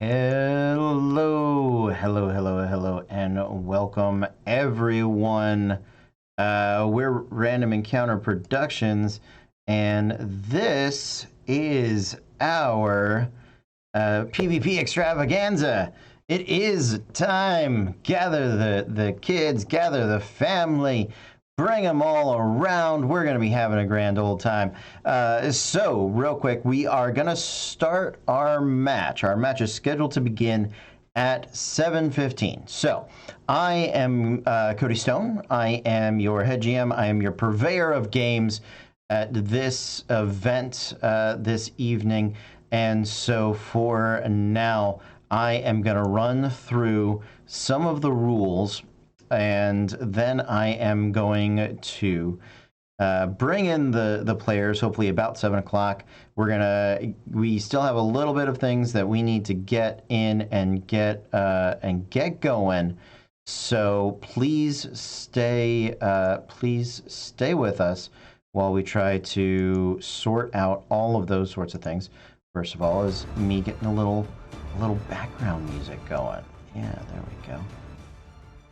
Hello, and welcome everyone. We're Random Encounter Productions, and this is our PvP extravaganza. It is time. Gather the kids, gather the family, bring them all around. We're going to be having a grand old time. So, real quick, we are going to start our match. Our match is scheduled to begin at 7:15. So, I am Cody Stone. I am your head GM. I am your purveyor of games at this event this evening. And so, for now, I am going to run through some of the rules, and then I am going to bring in the players, hopefully about 7 o'clock. We still have a little bit of things that we need to get in and get going. So please stay with us while we try to sort out all of those sorts of things. First of all, is me getting a little background music going. Yeah, there we go.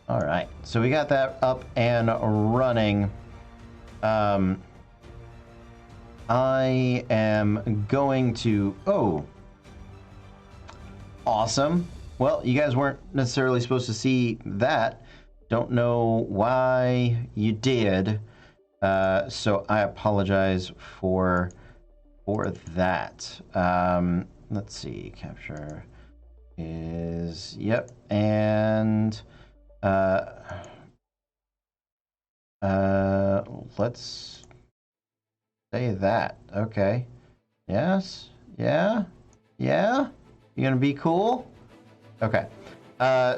All right, so we got that up and running. I am going to... Oh, awesome. Well, you guys weren't necessarily supposed to see that. Don't know why you did. So I apologize for that. Let's see, capture is... Yep, and... let's say that. Okay. Yes. Yeah. You gonna be cool? Okay.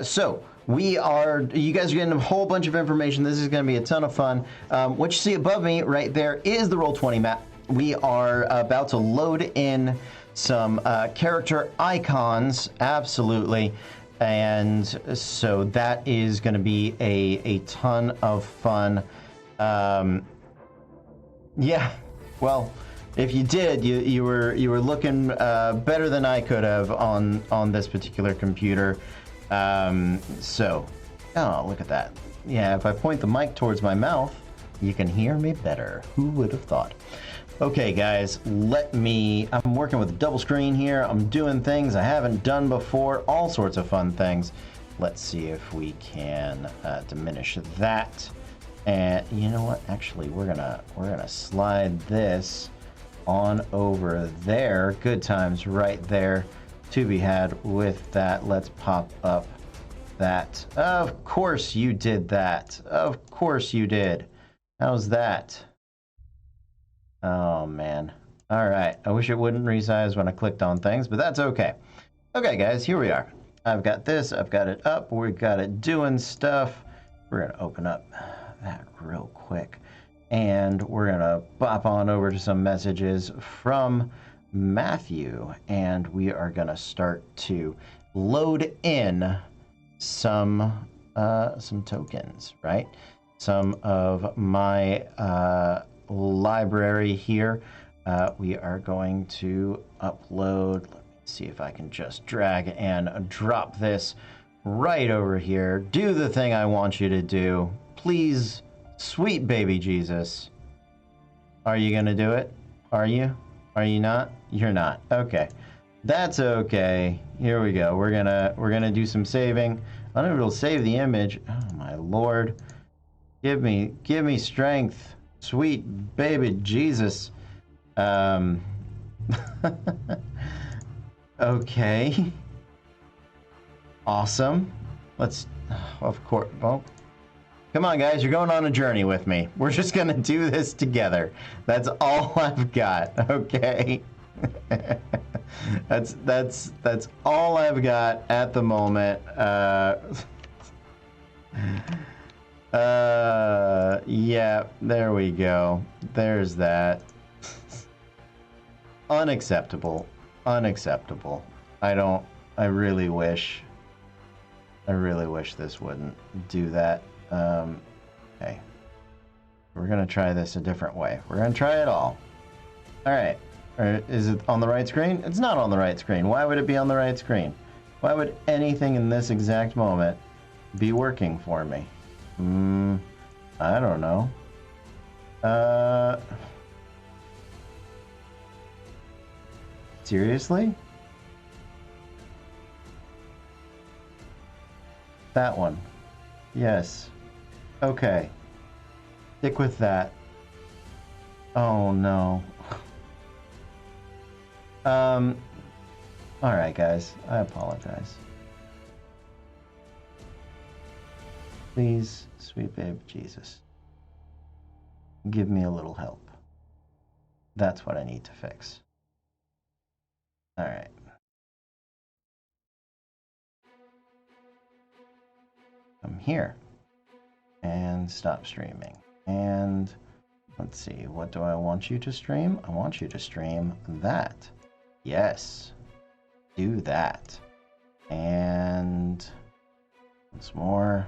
So you guys are getting a whole bunch of information. This is gonna be a ton of fun. What you see above me right there is the Roll20 map. We are about to load in some character icons. Absolutely. And so that is going to be a ton of fun. Yeah, well, if you did, you were looking better than I could have on this particular computer. So, oh, look at that. Yeah, if I point the mic towards my mouth, you can hear me better. Who would have thought? Okay, guys, I'm working with a double screen here. I'm doing things I haven't done before, all sorts of fun things. Let's see if we can diminish that. And you know what? Actually, we're gonna slide this on over there. Good times right there to be had with that. Let's pop up that. Of course you did that. Of course you did. How's that? Oh, man. All right. I wish it wouldn't resize when I clicked on things, but that's okay. Okay, guys, here we are. I've got this. I've got it up. We've got it doing stuff. We're going to open up that real quick, and we're going to bop on over to some messages from Matthew, and we are going to start to load in some tokens, right? Some of my... library here. We are going to upload. Let me see if I can just drag and drop this right over here. Do the thing I want you to do. Please, sweet baby Jesus. Are you gonna do it? Are you? Are you not? You're not. Okay. That's okay. Here we go. We're gonna do some saving. I don't know if it'll save the image. Oh my Lord. Give me strength. Sweet baby Jesus. Okay. Awesome. Let's, of course, well, come on guys, you're going on a journey with me. We're just gonna do this together. That's all I've got, okay? That's all I've got at the moment. Yeah, there we go. There's that. Unacceptable. I really wish this wouldn't do that. Okay. We're gonna try this a different way. We're gonna try it all. All right. Is it on the right screen? It's not on the right screen. Why would it be on the right screen? Why would anything in this exact moment be working for me? I don't know. Seriously? That one. Yes. Okay. Stick with that. Oh no. Alright guys, I apologize. Please, sweet babe Jesus, give me a little help. That's what I need to fix. Alright. I'm here. And stop streaming. And let's see, what do I want you to stream? I want you to stream that. Yes. Do that. And once more.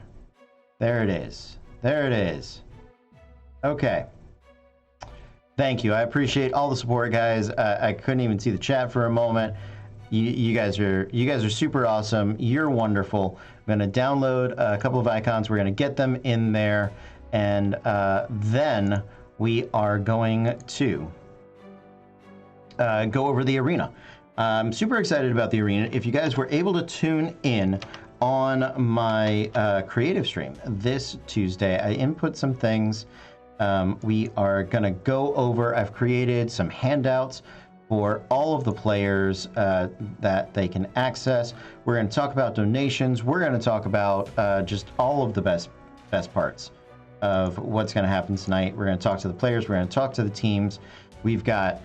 There it is. There it is. Okay. Thank you. I appreciate all the support, guys. I couldn't even see the chat for a moment. You guys are super awesome. You're wonderful. I'm going to download a couple of icons. We're going to get them in there, and then we are going to go over the arena. I'm super excited about the arena. If you guys were able to tune in on my creative stream this Tuesday, I input some things. We are going to go over, I've created some handouts for all of the players that they can access. We're going to talk about donations. We're going to talk about just all of the best parts of what's going to happen tonight. We're going to talk to the players. We're going to talk to the teams. We've got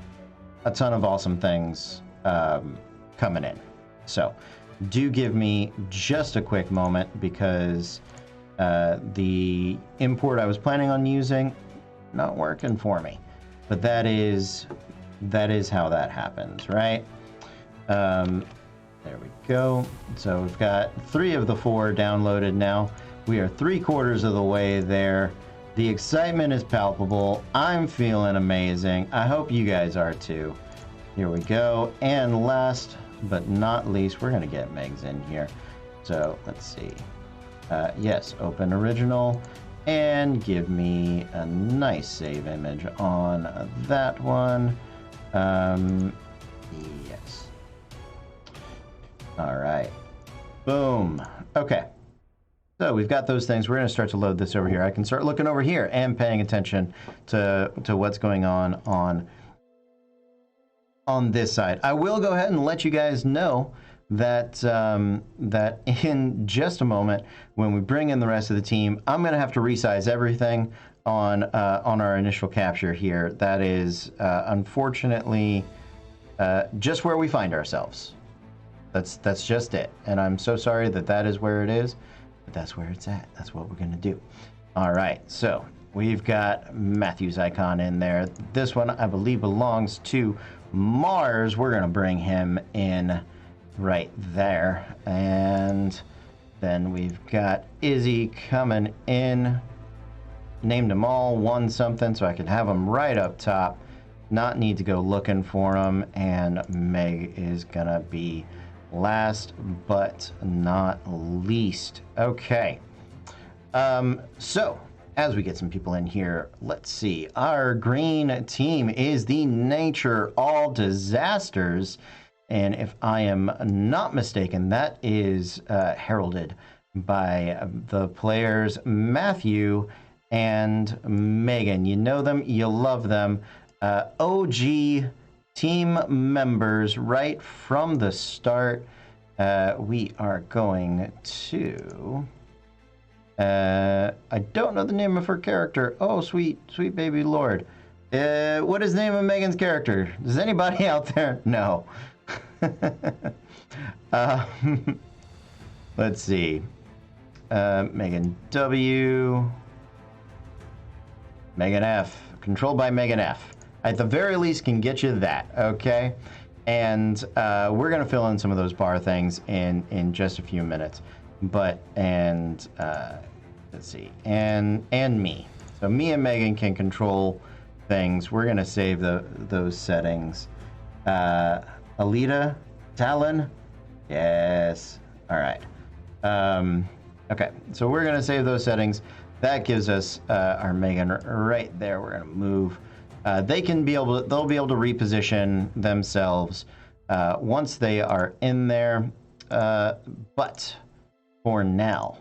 a ton of awesome things coming in. So do give me just a quick moment, because the import I was planning on using not working for me. But that is how that happens, right? There we go. So we've got 3 of the 4 downloaded now. We are 3/4 of the way there. The excitement is palpable. I'm feeling amazing. I hope you guys are too. Here we go. And last but not least, we're going to get Megs in here. So let's see. Yes, open original. And give me a nice save image on that one. Yes. All right. Boom. Okay. So we've got those things. We're going to start to load this over here. I can start looking over here and paying attention to what's going on this side. I will go ahead and let you guys know that that in just a moment, when we bring in the rest of the team, I'm going to have to resize everything on our initial capture here. That is unfortunately just where we find ourselves. That's just it. And I'm so sorry that is where it is, but that's where it's at. That's what we're going to do. All right, so we've got Matthew's icon in there. This one, I believe, belongs to Mars. We're going to bring him in right there. And then we've got Izzy coming in. Named them all one something so I can have them right up top. Not need to go looking for them. And Meg is going to be last but not least. Okay. So as we get some people in here, let's see. Our green team is the Nature All Disasters. And if I am not mistaken, that is heralded by the players Matthew and Megan. You know them, you love them. OG team members right from the start. We are going to... I don't know the name of her character. Oh, sweet baby Lord. What is the name of Megan's character? Does anybody out there know? Let's see. Megan W. Megan F. Controlled by Megan F. At the very least can get you that, okay? And we're going to fill in some of those bar things in just a few minutes. But, and let's see, and me. So me and Megan can control things. We're going to save those settings. Alita, Talon, Yes. All right. Okay, so we're gonna save those settings. That gives us our Megan right there. We're gonna move. They'll be able to reposition themselves once they are in there. But for now,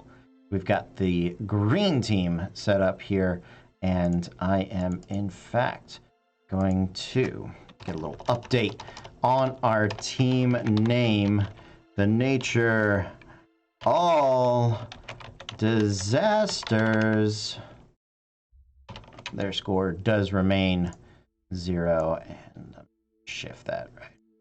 we've got the green team set up here, and I am in fact going to get a little update on our team name. The nature all disasters. Their score does remain 0, and shift that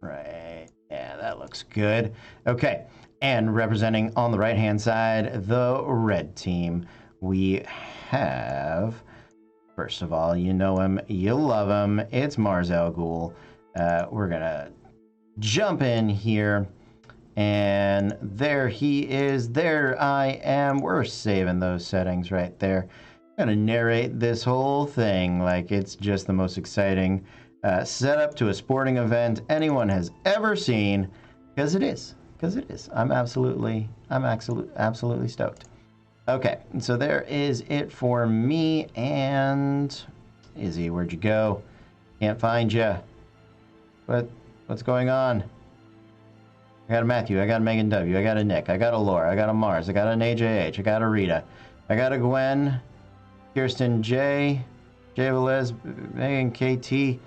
right. Yeah, that looks good. Okay, and representing on the right-hand side, the red team, we have, first of all, you know him, you love him, it's Mars Al Ghul. We're gonna jump in here, and there he is. There I am. We're saving those settings right there. I'm gonna narrate this whole thing like it's just the most exciting setup to a sporting event anyone has ever seen, because it is. I'm absolutely stoked. Okay, so there is it for me. And Izzy, where'd you go? Can't find you. What's going on? I got a Matthew, I got a Megan W, I got a Nick, I got a Laura, I got a Mars, I got an AJH, I got a Rita, I got a Gwen, Kirsten J, J Velez, Megan KT,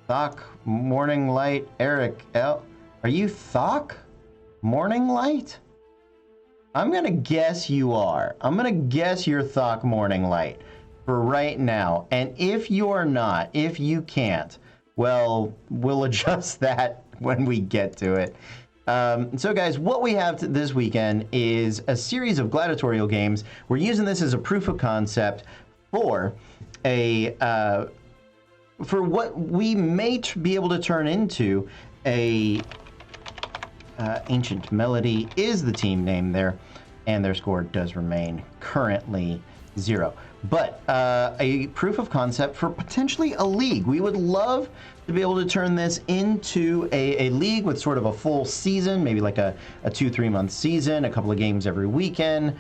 Thok, Morning Light, Eric L. Are you Thok? Morning Light? I'm gonna guess you are. I'm gonna guess you're Thok Morning Light for right now. And if you're not, if you can't, well, we'll adjust that when we get to it. So guys, what we have this weekend is a series of gladiatorial games. We're using this as a proof of concept for for what we may be able to turn into a Ancient Melody is the team name there, and their score does remain currently 0. But a proof of concept for potentially a league. We would love to be able to turn this into a league with sort of a full season, maybe like a 2-3 month season, a couple of games every weekend,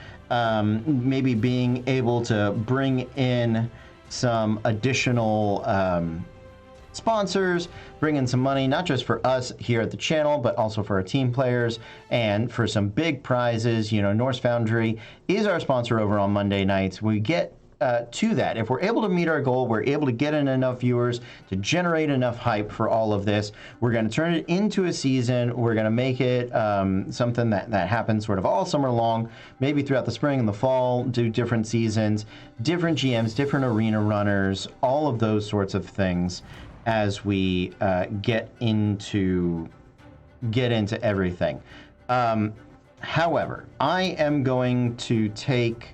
maybe being able to bring in some additional sponsors, bring in some money, not just for us here at the channel, but also for our team players and for some big prizes. You know, Norse Foundry is our sponsor over on Monday nights. We get to that. If we're able to meet our goal, we're able to get in enough viewers to generate enough hype for all of this. We're going to turn it into a season. We're going to make it something that happens sort of all summer long, maybe throughout the spring and the fall, do different seasons, different GMs, different arena runners, all of those sorts of things as we get into everything. However, I am going to take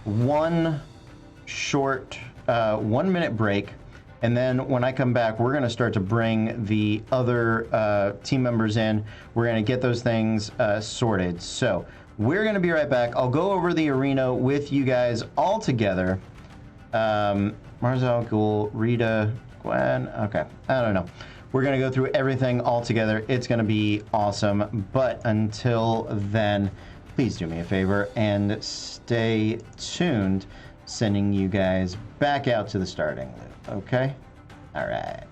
one short 1 minute break, and then when I come back, we're going to start to bring the other team members in. We're going to get those things sorted. So we're going to be right back. I'll go over the arena with you guys all together. Mars Al Ghul, Rita, Gwen. Okay, I don't know. We're going to go through everything all together. It's going to be awesome. But until then, please do me a favor and stay tuned, sending you guys back out to the starting loop, okay? All right.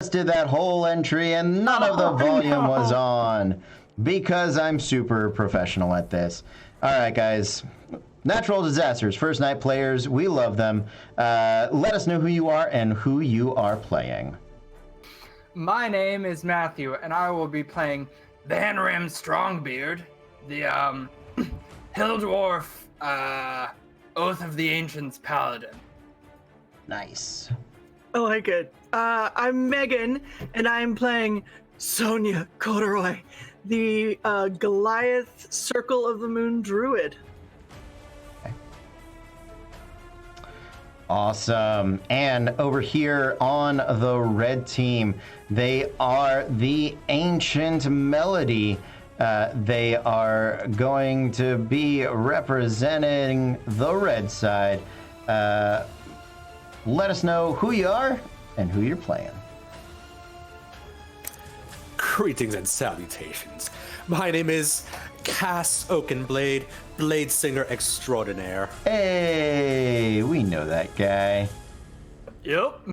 did that whole entry and none of the volume was on because I'm super professional at this. All right, guys. Natural disasters, first night players, we love them. Let us know who you are and who you are playing. My name is Matthew, and I will be playing Vanrim Strongbeard, the Hill Dwarf Oath of the Ancients Paladin. Nice. I like it. I'm Megan, and I'm playing Sonia Corduroy, the Goliath Circle of the Moon Druid. Awesome. And over here on the red team, they are the Ancient Melody. They are going to be representing the red side. Let us know who you are and who you're playing. Greetings and salutations. My name is Cass Oakenblade, Blade Singer Extraordinaire. Hey, we know that guy. Yep.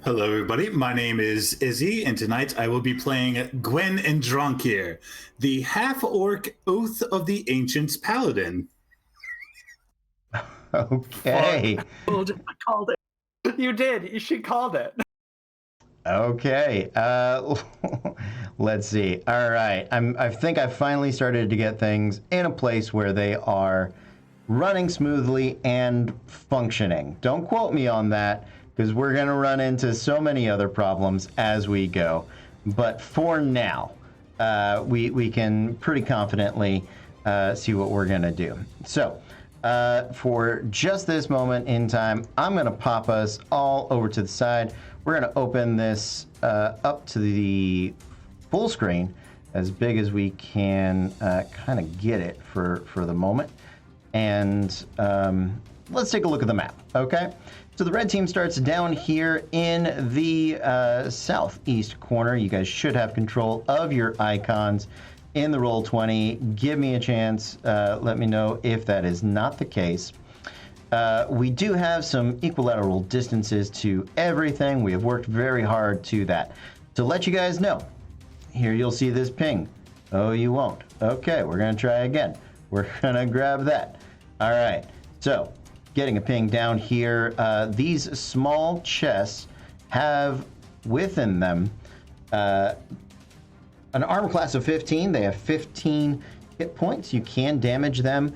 Hello, everybody. My name is Izzy, and tonight I will be playing Gwen and Dronkir, the half-orc Oath of the Ancients Paladin. Okay. I called it. You did. She called it. Okay. Let's see. All right. I think I finally started to get things in a place where they are running smoothly and functioning. Don't quote me on that, because we're going to run into so many other problems as we go. But for now, we can pretty confidently see what we're going to do. So, for just this moment in time, I'm going to pop us all over to the side. We're going to open this up to the full screen, as big as we can kind of get it for the moment. And let's take a look at the map, okay? So the red team starts down here in the southeast corner. You guys should have control of your icons in the Roll20. Give me a chance. Let me know if that is not the case. We do have some equilateral distances to everything. We have worked very hard to that. To let you guys know, here you'll see this ping. Oh, you won't. Okay, we're going to try again. We're going to grab that. All right, so getting a ping down here. These small chests have within them an armor class of 15. They have 15 hit points. You can damage them.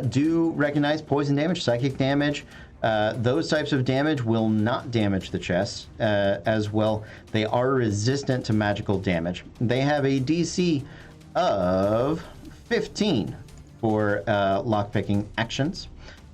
Do recognize poison damage, psychic damage. Those types of damage will not damage the chests as well. They are resistant to magical damage. They have a DC of 15 for lockpicking actions.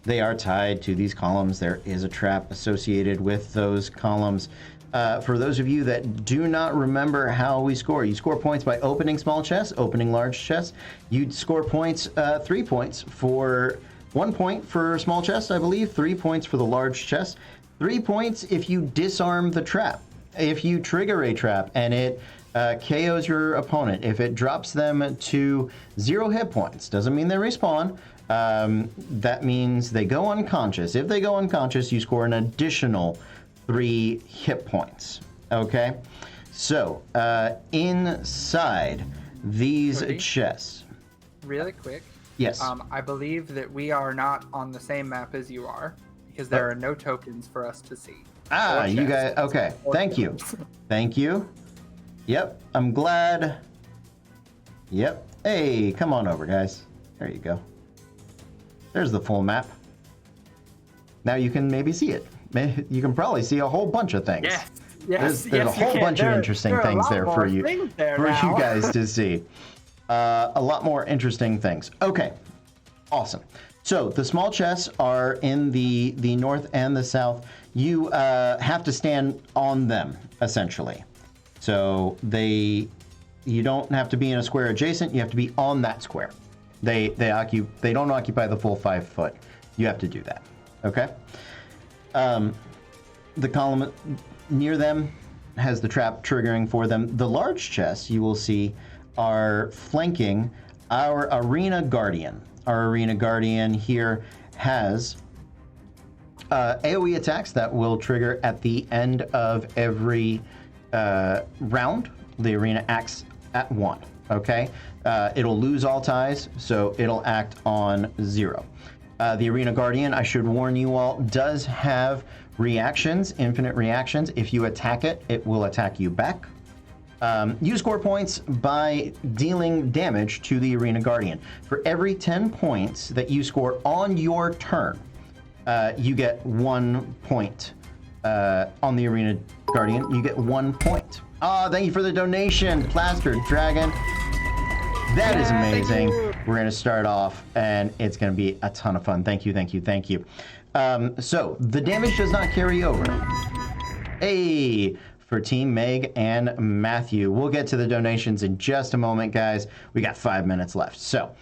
They are tied to these columns. There is a trap associated with those columns. For those of you that do not remember how we score, you score points by opening small chests, opening large chests. You'd score points, 3 points for 1 point for small chest, I believe, 3 points for the large chest, 3 points if you disarm the trap. If you trigger a trap and it KOs your opponent, if it drops them to 0 hit points, doesn't mean they respawn. That means they go unconscious. If they go unconscious, you score an additional 3 hit points. Okay, so inside these chests. Really quick. Yes. I believe that we are not on the same map as you are, because there are no tokens for us to see. Ah, you guys. Okay. Thank you. Thank you. Yep. I'm glad. Yep. Hey, come on over, guys. There you go. There's the full map. Now you can maybe see it. You can probably see a whole bunch of things. Yes. There's a whole bunch of interesting things there for you guys to see. A lot more interesting things. Okay, awesome. So the small chests are in the north and the south. You have to stand on them essentially. So you don't have to be in a square adjacent. You have to be on that square. They don't occupy the full 5 foot. You have to do that. Okay. The column near them has the trap triggering for them. The large chests you will see are flanking our Arena Guardian. Our Arena Guardian here has AoE attacks that will trigger at the end of every round. The arena acts at 1. Okay, it'll lose all ties, so it'll act on 0. The Arena Guardian, I should warn you all, does have reactions, infinite reactions. If you attack it, it will attack you back. You score points by dealing damage to the Arena Guardian. For every 10 points that you score on your turn, you get 1 point. On the Arena Guardian, you get 1 point. Oh, thank you for the donation, Plastered Dragon. That is amazing. We're going to start off, and it's going to be a ton of fun. Thank you, thank you, thank you. So, the damage does not carry over. Hey, for Team Meg and Matthew. We'll get to the donations in just a moment, guys. We got 5 minutes left. So,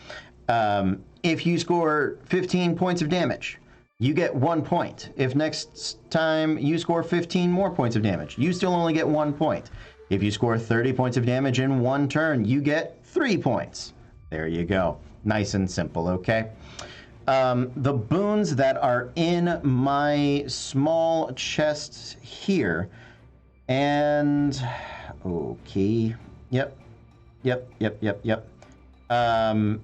if you score 15 points of damage, you get 1 point. If next time you score 15 more points of damage, you still only get 1 point. If you score 30 points of damage in 1 turn, you get 3 points. There you go. Nice and simple, okay? The boons that are in my small chests here, and okay, yep. Are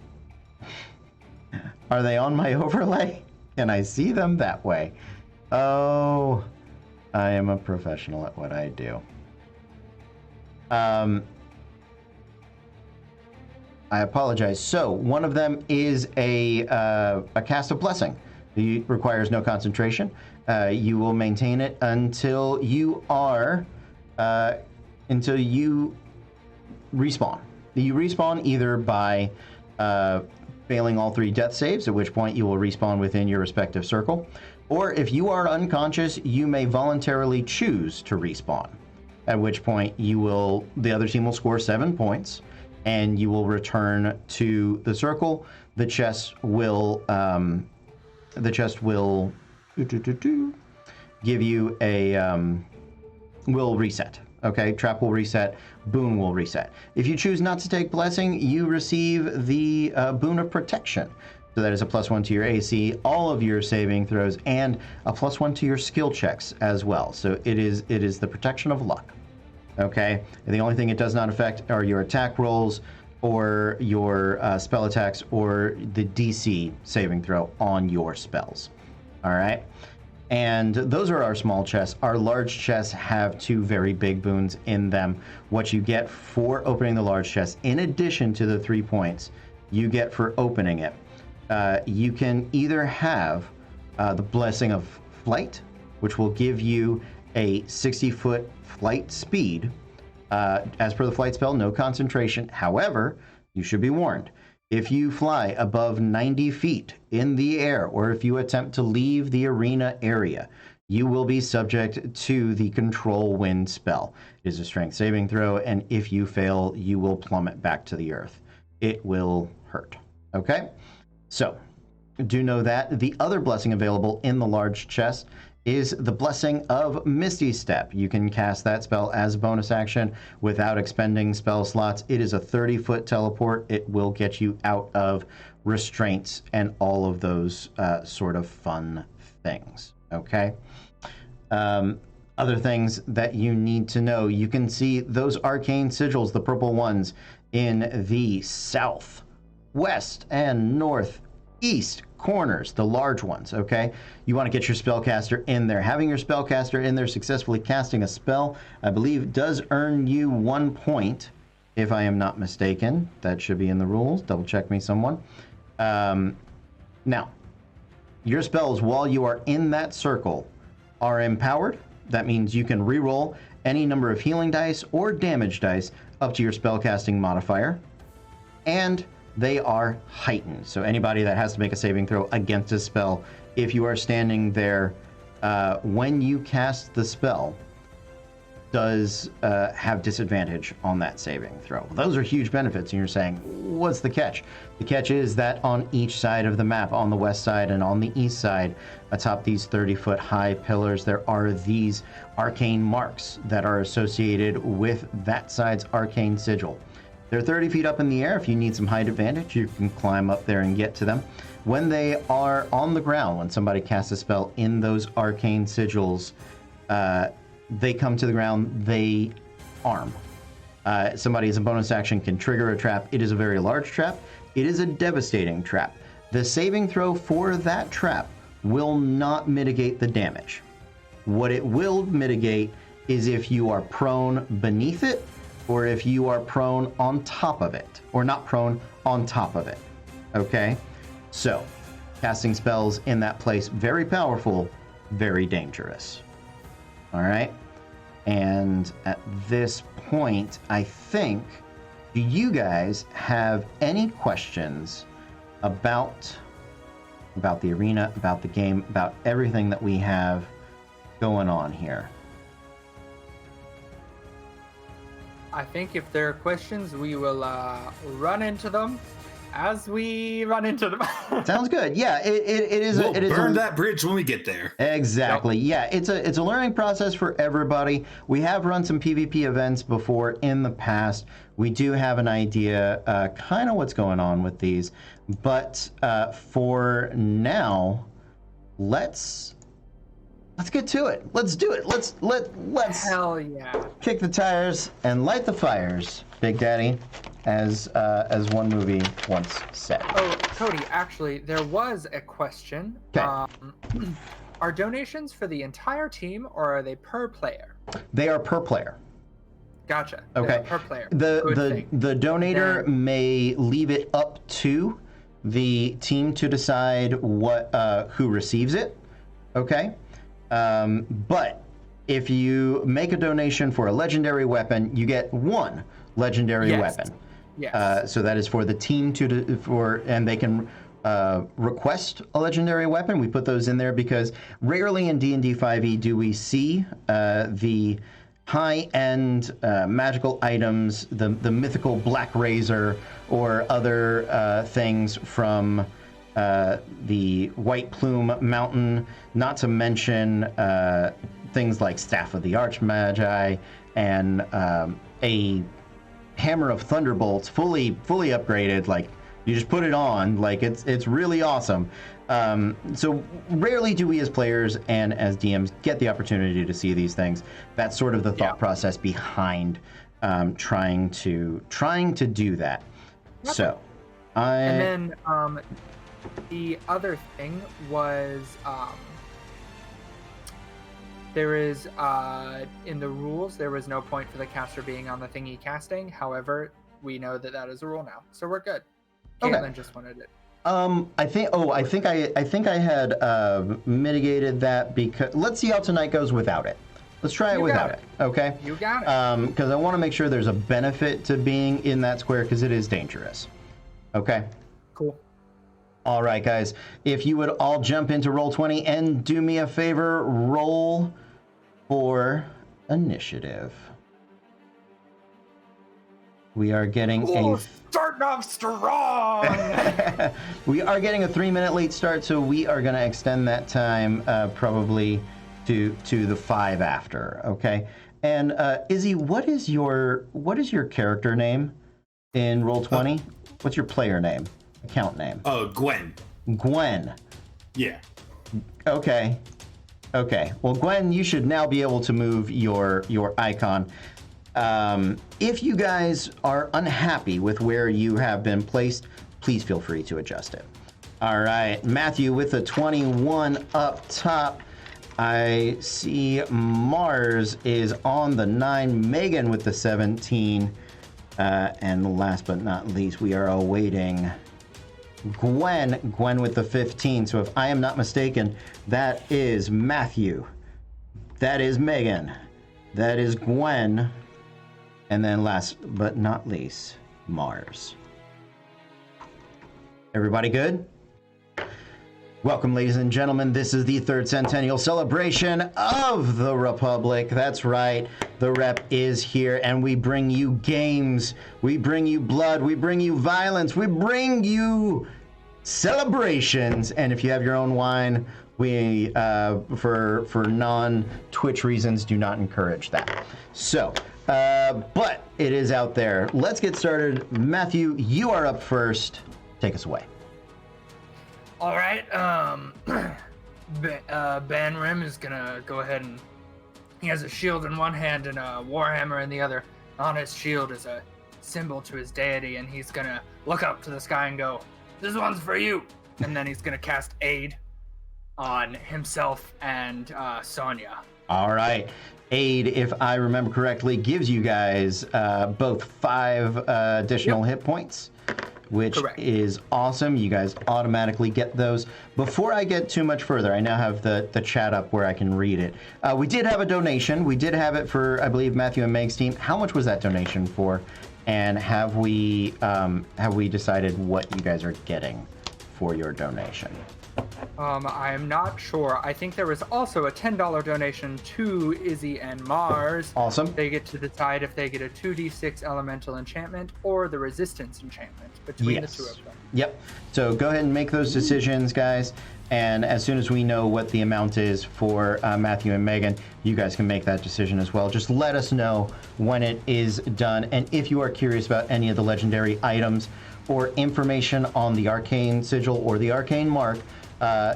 they on my overlay? Can I see them that way? Oh, I am a professional at what I do. I apologize. So one of them is a cast of blessing. It requires no concentration. You will maintain it until you are until you respawn. You respawn either by failing all 3 death saves, at which point you will respawn within your respective circle, or if you are unconscious, you may voluntarily choose to respawn, at which point the other team will score 7 points, and you will return to the circle. The chest will give you a will reset. Okay, trap will reset, boon will reset. If you choose not to take blessing, you receive the boon of protection. So that is a +1 to your AC, all of your saving throws, and a +1 to your skill checks as well. So it is the protection of luck. Okay, and the only thing it does not affect are your attack rolls or your spell attacks or the DC saving throw on your spells. All right. And those are our small chests. Our large chests have 2 very big boons in them. What you get for opening the large chest, in addition to the 3 points you get for opening it, you can either have the Blessing of Flight, which will give you a 60-foot flight speed. As per the flight spell, no concentration. However, you should be warned. If you fly above 90 feet in the air, or if you attempt to leave the arena area, you will be subject to the Control Wind spell. It is a strength saving throw, and if you fail, you will plummet back to the earth. It will hurt. Okay? So, do know that. The other blessing available in the large chest is the Blessing of Misty Step. You can cast that spell as a bonus action without expending spell slots. It is a 30-foot teleport. It will get you out of restraints and all of those sort of fun things. Okay? Other things that you need to know. You can see those arcane sigils, the purple ones, in the south, west, and northeast corners, the large ones, okay? You want to get your spellcaster in there. Having your spellcaster in there successfully casting a spell, I believe, does earn you 1 point, if I am not mistaken. That should be in the rules. Double check me, someone. Now, your spells, while you are in that circle, are empowered. That means you can reroll any number of healing dice or damage dice up to your spellcasting modifier. And they are heightened. So anybody that has to make a saving throw against a spell, if you are standing there when you cast the spell, does have disadvantage on that saving throw. Those are huge benefits, and you're saying, what's the catch? The catch is that on each side of the map, on the west side and on the east side, atop these 30-foot high pillars, there are these arcane marks that are associated with that side's arcane sigil. They're 30 feet up in the air. If you need some height advantage, you can climb up there and get to them. when they are on the ground, when somebody casts a spell in those arcane sigils, they come to the ground, they arm. Somebody as a bonus action can trigger a trap. It is a very large trap. It is a devastating trap. The saving throw for that trap will not mitigate the damage. What it will mitigate is if you are prone beneath it, or if you are prone on top of it, or not prone, on top of it. Okay? So, casting spells in that place, very powerful, very dangerous. All right? And at this point, I think, do you guys have any questions about the arena, about the game, about everything that we have going on here? I think if there are questions, we will run into them as we run into them. Sounds good. Yeah, it is. We'll it is burn that bridge when we get there. Exactly. Yep. Yeah, it's a learning process for everybody. We have run some PvP events before in the past. We do have an idea, kind of what's going on with these, but for now, let's get to it. Let's do it. Let's Hell yeah. kick the tires and light the fires, Big Daddy, as one movie once said. Oh, Cody, actually, there was a question. Okay. Are donations for the entire team, or are they per player? They are per player. Gotcha. Okay. Per player. The donator Then- may leave it up to the team to decide who receives it. Okay. But if you make a donation for a legendary weapon, you get one legendary weapon. Yes. So that is for the team and they can request a legendary weapon. We put those in there because rarely in D&D 5e do we see the high-end magical items, the mythical Black Razor, or other things from the White Plume Mountain, not to mention things like Staff of the Archmagi and a Hammer of Thunderbolts, fully upgraded. Like, you just put it on, like it's really awesome. So rarely do we as players and as DMs get the opportunity to see these things. That's sort of the thought process behind trying to do that. Okay. So, And then the other thing was there is in the rules there was no point for the caster being on the thingy casting. However, we know that is a rule now, so we're good. Okay. Caitlin just wanted it. I think I had mitigated that because let's see how tonight goes without it. Let's try it without it. Okay. You got it. Because I want to make sure there's a benefit to being in that square because it is dangerous. Okay. Cool. All right, guys. If you would all jump into Roll20 and do me a favor, roll for initiative. We are getting starting off strong. We are getting a 3-minute late start, so we are going to extend that time probably to the 5 after. Okay. And Izzy, what is your character name in Roll20? What's your player name? Account name? Oh, Gwen. Gwen. Yeah. Okay. Well, Gwen, you should now be able to move your icon. If you guys are unhappy with where you have been placed, please feel free to adjust it. All right, Matthew with a 21 up top. I see Mars is on the 9, Megan with the 17, and last but not least, we are awaiting Gwen with the 15. So if I am not mistaken, that is Matthew, that is Megan, that is Gwen, and then last but not least, Mars. Everybody good? Welcome, ladies and gentlemen. This is the 3rd Centennial Celebration of the Republic. That's right. The Rep is here, and we bring you games. We bring you blood. We bring you violence. We bring you celebrations. And if you have your own wine, we, for non-Twitch reasons, do not encourage that. So, but it is out there. Let's get started. Matthew, you are up first. Take us away. All right. Banrim is gonna go ahead and he has a shield in one hand and a warhammer in the other. On his shield is a symbol to his deity, and he's gonna look up to the sky and go, "This one's for you." And then he's gonna cast Aid on himself and Sonya. All right. Aid, if I remember correctly, gives you guys both 5 additional hit points, which Correct. is awesome. You guys automatically get those. Before I get too much further, I now have the chat up where I can read it. We did have a donation. We did have it for, I believe, Matthew and Meg's team. How much was that donation for? And have we decided what you guys are getting for your donation? I am not sure. I think there was also a $10 donation to Izzy and Mars. Awesome. They get to decide if they get a 2d6 elemental enchantment or the resistance enchantment between the two of them. Yep. So go ahead and make those decisions, guys. And as soon as we know what the amount is for Matthew and Megan, you guys can make that decision as well. Just let us know when it is done. And if you are curious about any of the legendary items or information on the Arcane Sigil or the Arcane Mark,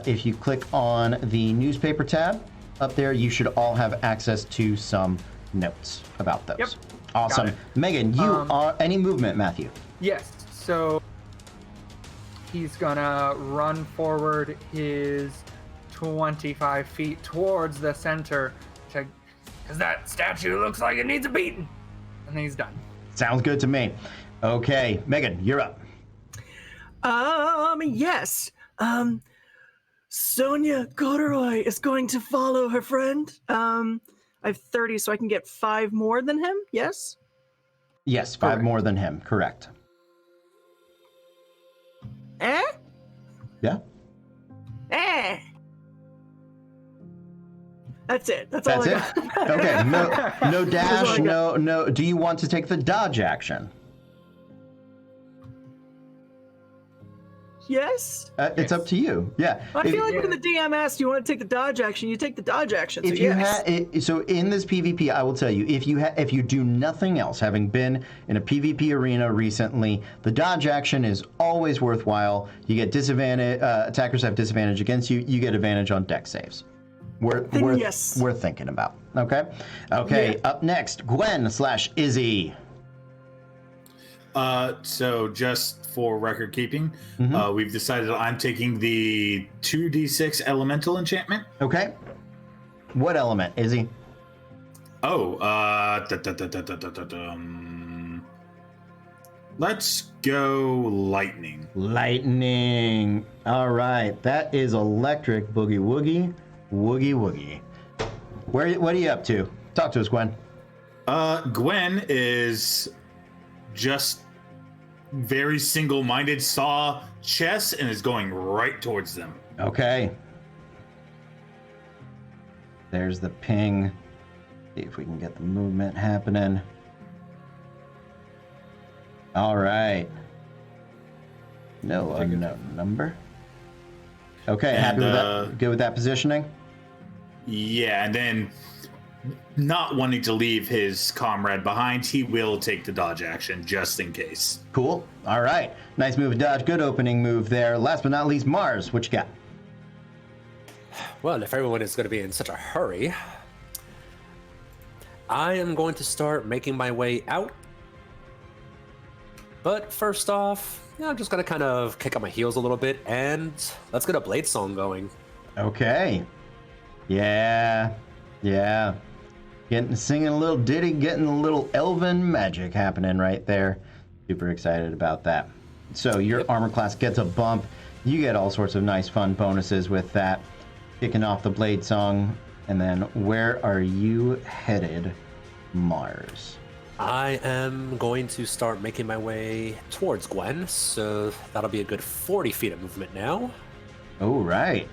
if you click on the newspaper tab up there, you should all have access to some notes about those. Yep. Awesome. Got it. Megan, you are any movement, Matthew? Yes, so he's gonna run forward his 25 feet towards the center because that statue looks like it needs a beating. And then he's done. Sounds good to me. Okay, Megan, you're up. Yes. Sonya Corduroy is going to follow her friend. I have 30, so I can get 5 more than him. Yes. Yes, 5 more than him. Correct. Eh? Yeah. Eh. That's it. That's all That's I it. got. Okay. No dash. all I got. No. Do you want to take the dodge action? Yes. It's up to you. Yeah. I If- feel like when the DM asks, "You want to take the dodge action?" You take the dodge action. So If you yes. so in this PvP, I will tell you, if you do nothing else, having been in a PvP arena recently, the dodge action is always worthwhile. You get disadvantage. Attackers have disadvantage against you. You get advantage on deck saves. Yes. Worth thinking about. Okay. Okay. Yeah. Up next, Gwen/Izzy. So just for record keeping, we've decided I'm taking the 2d6 elemental enchantment. Okay. What element, Izzy? Oh, let's go lightning. Lightning. All right. That is electric boogie woogie. Woogie woogie. What are you up to? Talk to us, Gwen. Gwen is just very single-minded, saw chess and is going right towards them. Okay. There's the ping. See if we can get the movement happening. All right. No unknown number. Okay, And, happy with that? Good with that positioning? Yeah, and then not wanting to leave his comrade behind, he will take the dodge action just in case. Cool. All right. Nice move, dodge. Good opening move there. Last but not least, Mars. What you got? Well, if everyone is going to be in such a hurry, I am going to start making my way out. But first off, I'm just going to kind of kick up my heels a little bit, and let's get a Blade Song going. Okay. Yeah. Singing a little ditty, getting a little elven magic happening right there. Super excited about that. So your armor class gets a bump. You get all sorts of nice fun bonuses with that. Kicking off the Blade Song. And then where are you headed, Mars? I am going to start making my way towards Gwen, so that'll be a good 40 feet of movement now. Oh, right.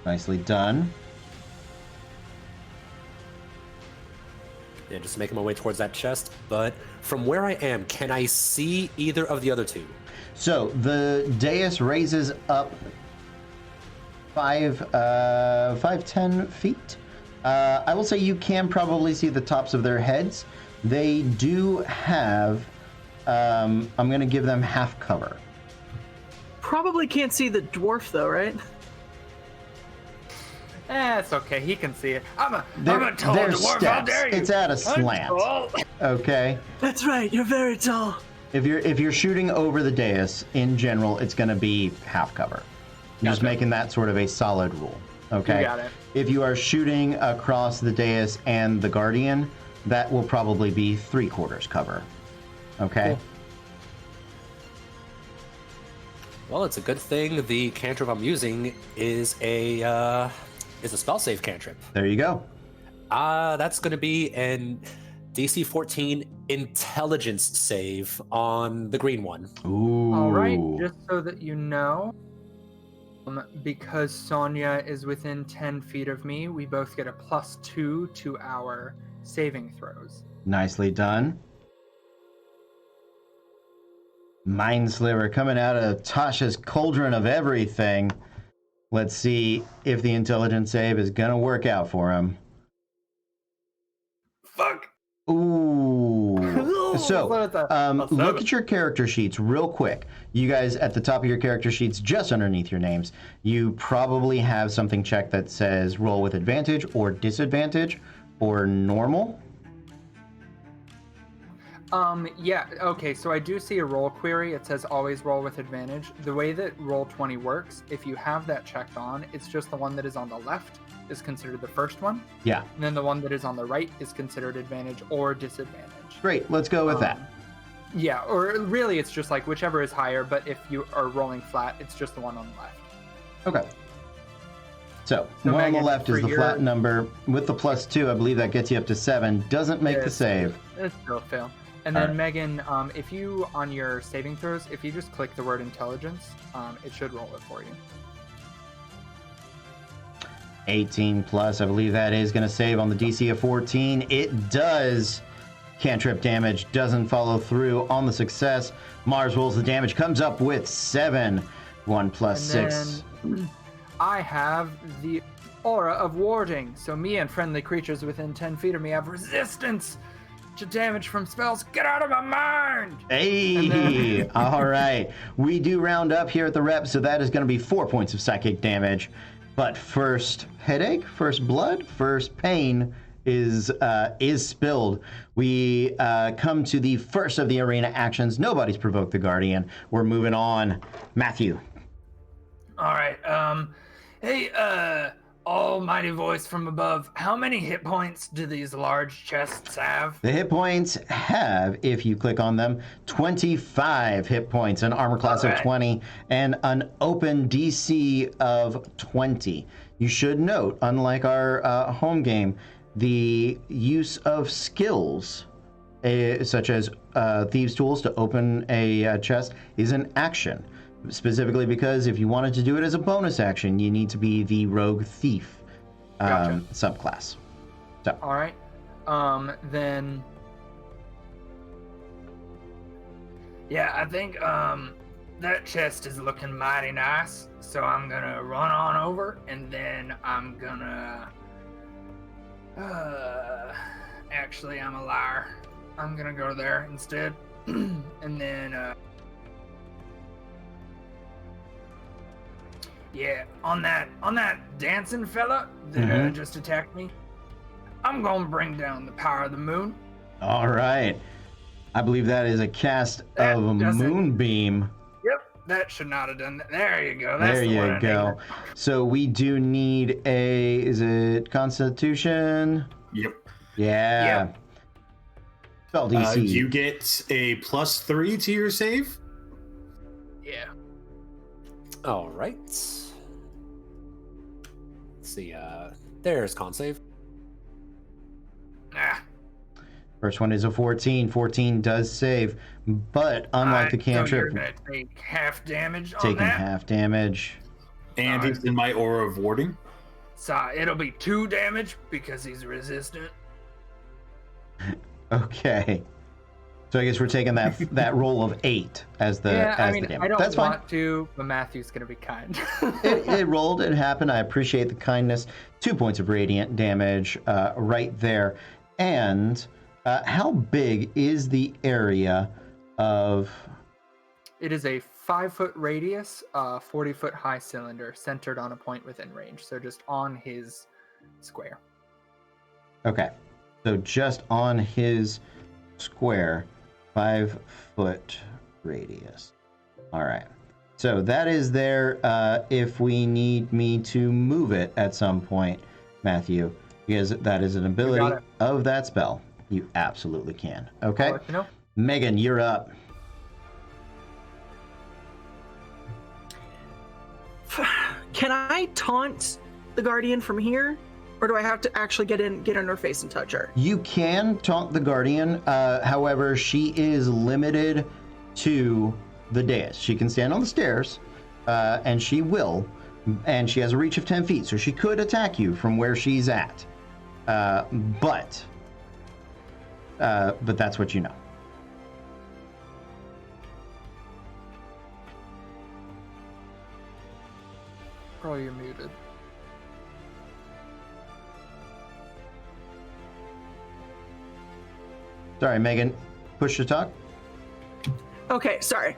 Nicely done. Yeah, just making my way towards that chest. But from where I am, can I see either of the other two? So the dais raises up 10 feet. I will say you can probably see the tops of their heads. They do have, I'm going to give them half cover. probably can't see the dwarf though, right? It's okay. He can see it. I'm a tall There's dwarf. How steps. dare you? It's at a I'm slant. tall. Okay. That's right. You're very tall. If you're shooting over the dais, in general, it's going to be half cover. Just making that sort of a solid rule. Okay. You got it. If you are shooting across the dais and the guardian, that will probably be 3/4 cover. Okay. Cool. Well, it's a good thing the cantrip I'm using is a spell save cantrip. There you go. That's going to be an DC 14 intelligence save on the green one. Ooh. All right, just so that you know, because Sonia is within 10 feet of me, we both get a +2 to our saving throws. Nicely done. Mindsliver coming out of Tasha's cauldron of everything. Let's see if the intelligence save is going to work out for him. Fuck! Ooh. So, look at your character sheets real quick. You guys, at the top of your character sheets, just underneath your names, you probably have something checked that says roll with advantage or disadvantage or normal. Yeah, okay, so I do see a roll query. It says always roll with advantage. The way that Roll20 works, if you have that checked on, it's just the one that is on the left is considered the first one. Yeah. And then the one that is on the right is considered advantage or disadvantage. Great, let's go with that. Yeah, or really it's just like whichever is higher, but if you are rolling flat, it's just the one on the left. Okay. So one on the Megan, left is for the your- flat number. With the +2, I believe that gets you up to 7. Doesn't make the save. It's still a fail. And All then right. Megan, if you, on your saving throws, if you just click the word intelligence, it should roll it for you. 18 plus, I believe that is going to save on the DC of 14. It does. Cantrip damage doesn't follow through on the success. Mars rolls the damage, comes up with 7. 1 plus And 6. then I have the aura of warding. So me and friendly creatures within 10 feet of me have resistance to damage from spells. Get out of my mind! Hey! All right. We do round up here at the rep, so that is going to be 4 points of psychic damage. But first headache, first blood, first pain is spilled. We come to the first of the arena actions. Nobody's provoked the Guardian. We're moving on. Matthew. All right. Hey, almighty voice from above. How many hit points do these large chests have? The hit points have, if you click on them, 25 hit points, an armor class of 20, and an open DC of 20. You should note, unlike our home game, the use of skills, such as Thieves' Tools to open a chest, is an action. Specifically because if you wanted to do it as a bonus action, you need to be the Rogue Thief subclass. So. All right. Then... Yeah, I think that chest is looking mighty nice. So I'm going to run on over and then I'm going to... Actually, I'm a liar. I'm going to go there instead. And then... Yeah, on that dancing fella that just attacked me, I'm gonna bring down the power of the moon. All right. I believe that is a cast of a moonbeam. Yep, that should not have done that. There you go. That's There the one I you go. needed. So we do need is it Constitution? Yep. Yeah. Yep. Spell DC. You get a +3 to your save. Yeah. All right. Let's see. There's con save. Ah. First one is a 14. 14 does save, but unlike the So you're cantrip, gonna take half damage on taking that. half damage. And Alright. it's in my aura of warding. So it'll be 2 damage because he's resistant. Okay. So I guess we're taking that roll of 8 as the Yeah, I as mean, the damage. I don't That's fine. want to, but Matthew's gonna be kind. It rolled. It happened. I appreciate the kindness. 2 points of radiant damage right there. And how big is the area of... It is a 5-foot radius, 40-foot high cylinder centered on a point within range. So just on his square. Okay. So just on his square, 5-foot radius. All right. So that is there. If we need me to move it at some point, Matthew, because that is an ability of that spell, you absolutely can. Okay. I'll let you know. Megan, you're up. Can I taunt the Guardian from here? Or do I have to actually get in her face and touch her? You can taunt the Guardian. However, she is limited to the dais. She can stand on the stairs, and she will. And she has a reach of 10 feet, so she could attack you from where she's at. But that's what you know. Oh, you're muted. Sorry, Megan. Push to talk. Okay, sorry.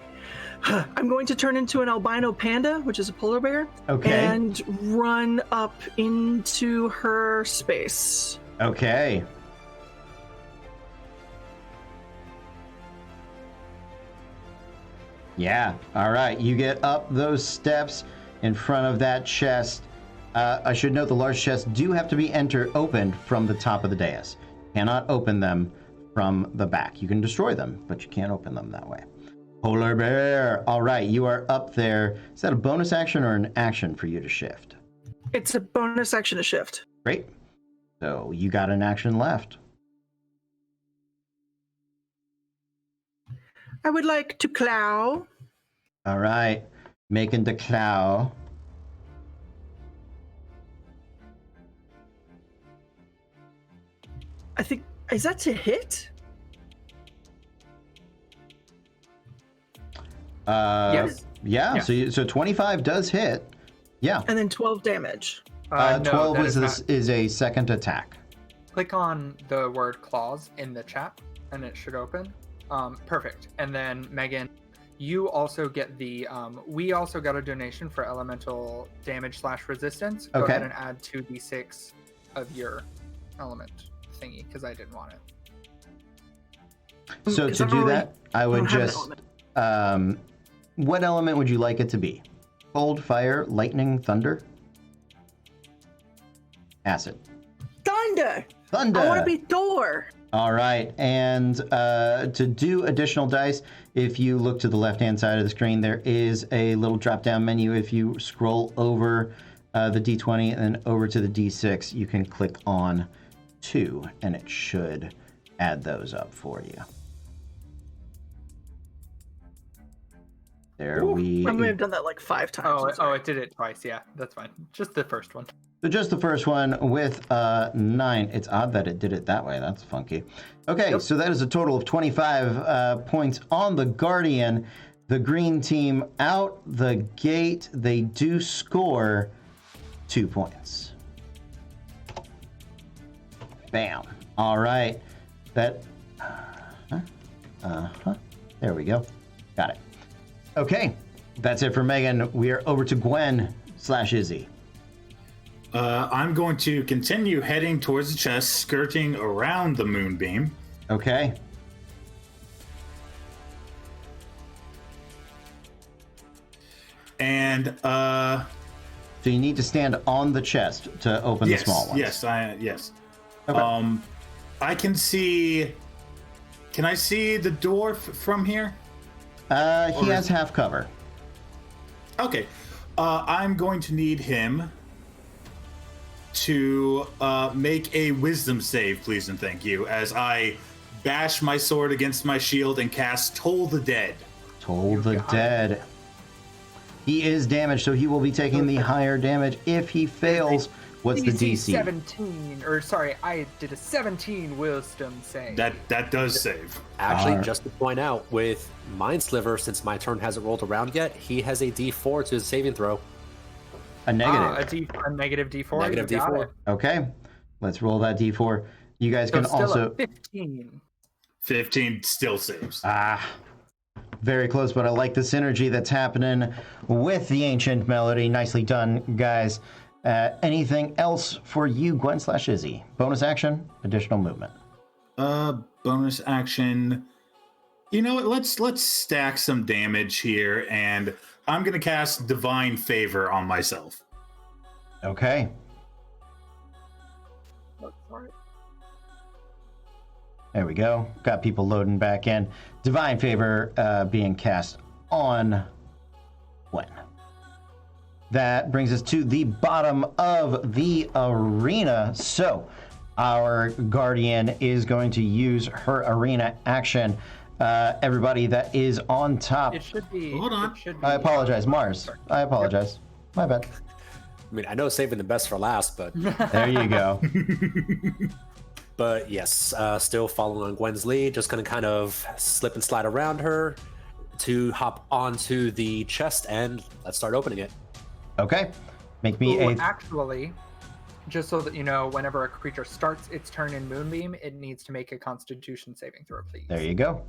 I'm going to turn into an albino panda, which is a polar bear, Okay. and run up into her space. Okay. Yeah. All right. You get up those steps in front of that chest. I should note the large chests do have to be opened from the top of the dais. Cannot open them from the back. You can destroy them, but you can't open them that way. Polar bear. All right. You are up there. Is that a bonus action or an action for you to shift? It's a bonus action to shift. Great. So you got an action left. I would like to claw. All right. Making the claw. I think, is that to hit? Yes. Yeah. Yeah. So 25 does hit. Yeah. And then 12 damage. No, 12 that is is a second attack. Click on the word claws in the chat, and it should open. Perfect. And then Megan, you also get the. We also got a donation for elemental damage / resistance. Go Okay. ahead and add 2d6 of your element thingy because I didn't want it. So Because to I don't do really- that, I I would don't have an just. element. What element would you like it to be? Cold, fire, lightning, thunder? Acid. Thunder! Thunder! I want to be Thor! All right, and to do additional dice, if you look to the left-hand side of the screen, there is a little drop-down menu. If you scroll over the D20 and then over to the D6, you can click on 2, and it should add those up for you. There we I may have done that like 5 times. I'm Oh, sorry. it did it twice. Yeah, that's fine. Just the first one. So just the first one with 9. It's odd that it did it that way. That's funky. Okay, so that is a total of 25 points on the Guardian. The green team out the gate, they do score 2 points. Bam. All right. That. There we go. Got it. Okay. That's it for Megan. We are over to Gwen / Izzy. I'm going to continue heading towards the chest, skirting around the moonbeam. Okay. And So you need to stand on the chest to open yes, the small ones. yes. Okay. I can see. Can I see the dwarf from here? He has half cover. Okay. I'm going to need him to make a wisdom save, please and thank you, as I bash my sword against my shield and cast Toll the Dead. Toll the Dead. He is damaged, so he will be taking the higher damage. If he fails, what's the DC? 17, or sorry, I did a 17 wisdom save. That does save. Actually, Alright. just to point out, with Mind Sliver, since my turn hasn't rolled around yet, he has a D4 to his saving throw. A negative. A negative D4. Negative you got D4. it. Okay. Let's roll that D4. You guys So can still also. a 15. 15 still saves. very close, but I like the synergy that's happening with the Ancient Melody. Nicely done, guys. Anything else for you, Gwen/Izzy? Bonus action, additional movement. Bonus action. You know what? Let's stack some damage here, and I'm gonna cast Divine Favor on myself. Okay. There we go. Got people loading back in. Divine Favor being cast on Gwen. That brings us to the bottom of the arena. So our Guardian is going to use her arena action. Everybody that is on top. It should be. Hold on. It should be, I apologize, Mars. I apologize. My bad. I mean, I know saving the best for last, but There you go. but yes, still following on Gwen's lead. Just gonna kind of slip and slide around her to hop onto the chest, and let's start opening it. Okay. Make me Ooh, a... actually, just so that you know, whenever a creature starts its turn in Moonbeam, it needs to make a Constitution saving throw, please. There you go.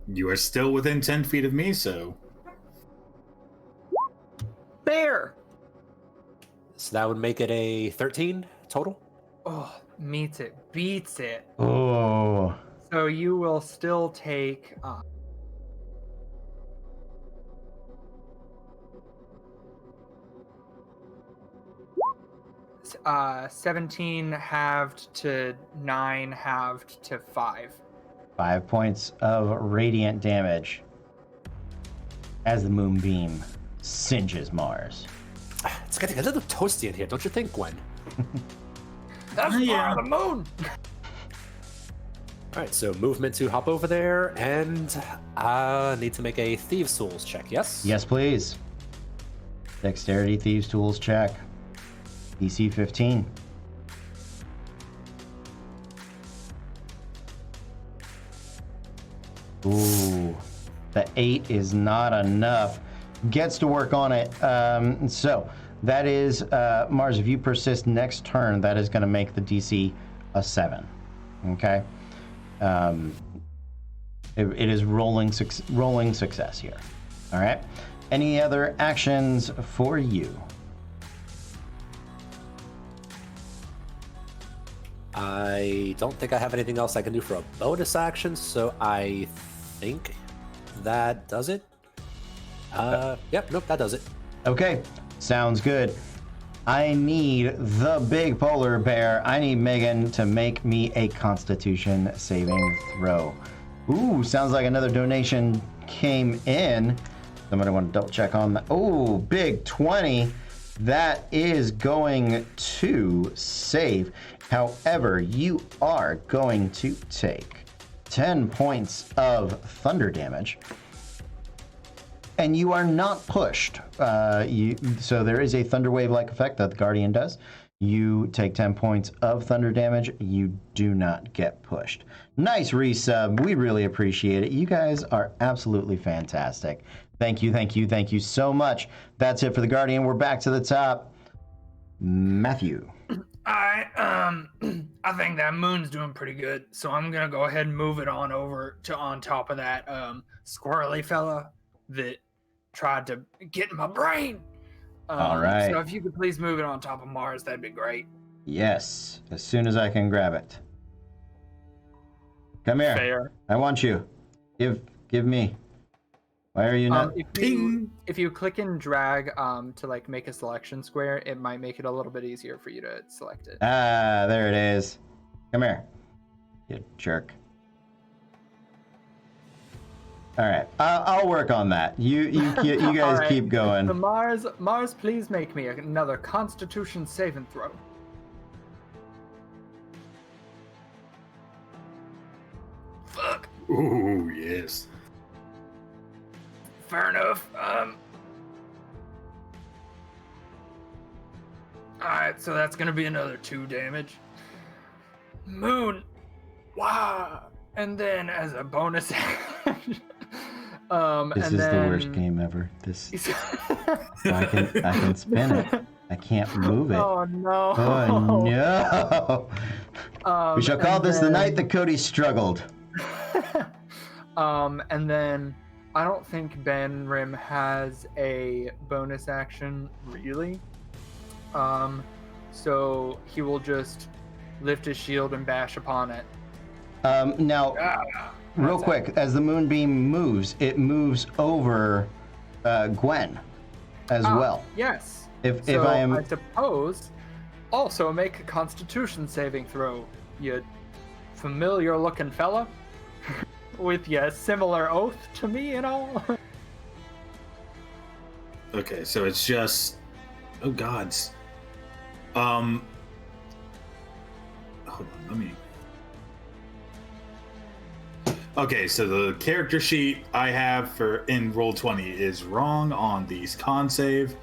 You are still within 10 feet of me, so Bear. So that would make it a 13 total. Oh, meets it, beats it. Oh. So you will still take 17 halved to 9 halved to 5. 5 points of radiant damage as the moonbeam singes Mars. It's getting a little toasty in here, don't you think, Gwen? That's Yeah. the moon. All right, so movement to hop over there, and need to make a Thieves' Tools check, yes? Yes, please. Dexterity Thieves Tools check. DC 15. Ooh, the 8 is not enough. Gets to work on it. So that is, Mars, if you persist next turn, that is going to make the DC a 7. Okay? It is rolling success here. All right? Any other actions for you? I don't think I have anything else I can do for a bonus action, so I think that does it. Yep, nope, that does it. Okay, sounds good. I need the big polar bear. I need Megan to make me a Constitution saving throw. Ooh, sounds like another donation came in. Somebody want to double check on that. Oh, big 20. That is going to save. However, you are going to take 10 points of thunder damage. And you are not pushed. So there is a thunder wave-like effect that the Guardian does. You take 10 points of thunder damage. You do not get pushed. Nice resub. We really appreciate it. You guys are absolutely fantastic. Thank you, thank you, thank you so much. That's it for the Guardian. We're back to the top. Matthew. I think that moon's doing pretty good, so I'm gonna go ahead and move it on over to on top of that squirrely fella that tried to get in my brain. All right. So if you could please move it on top of Mars, that'd be great. Yes, as soon as I can grab it. Come here. Fair. I want you. Give me. Why are you not? If you click and drag to like make a selection square, it might make it a little bit easier for you to select it. Ah, there it is. Come here, you jerk. All right, I'll work on that. You guys All right. keep going. So Mars, please make me another Constitution saving throw. Fuck. ooh, yes. Fair enough. Alright, so that's gonna be another 2 damage. Moon. Wow. And then as a bonus This and is then... the worst game ever. This I can spin it. I can't move it. Oh no. Oh no. We shall call this the night that Cody struggled. And then I don't think Benrim has a bonus action, really. So he will just lift his shield and bash upon it. Now, real quick, as the moonbeam moves, it moves over Gwen as well. Yes. If So I am, I suppose, also make a Constitution saving throw, you familiar-looking fella, with your similar oath to me and all. Okay, so it's just, oh gods. Hold on, let me. Okay, so the character sheet I have for in Roll20 is wrong on these con save.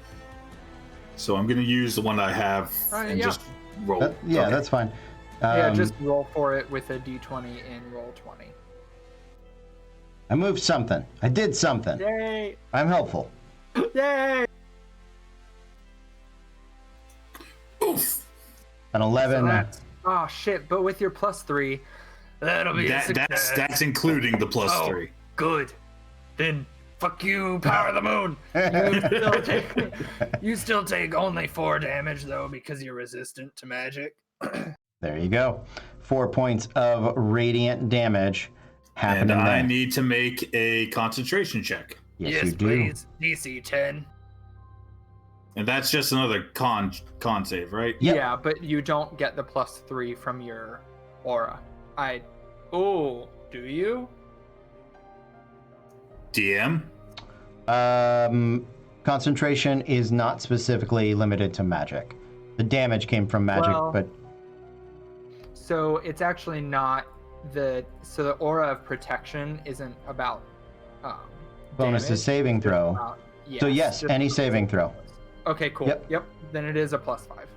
So I'm gonna use the one I have and yeah. just roll. yeah, Okay. that's fine. Yeah, just roll for it with a d20 in Roll20. I moved something. I did something. Yay! I'm helpful. Yay! Oof. An 11. Oh shit! But with your +3, that'll be a success. That's including the +3. Good. Then fuck you, Power of the Moon. You still take only 4 damage though because you're resistant to magic. There you go. 4 points of radiant damage And happening I there. need to make a concentration check. Yes, you do. please. DC 10. And that's just another con save, right? Yep. Yeah, but you don't get the +3 from your aura. Oh, do you? DM? Concentration is not specifically limited to magic. The damage came from magic, Well, but So it's actually not so the aura of protection isn't about bonus to damage, saving it's throw. about- So yes, just any saving throw. Okay, cool. Yep. Then it is a +5.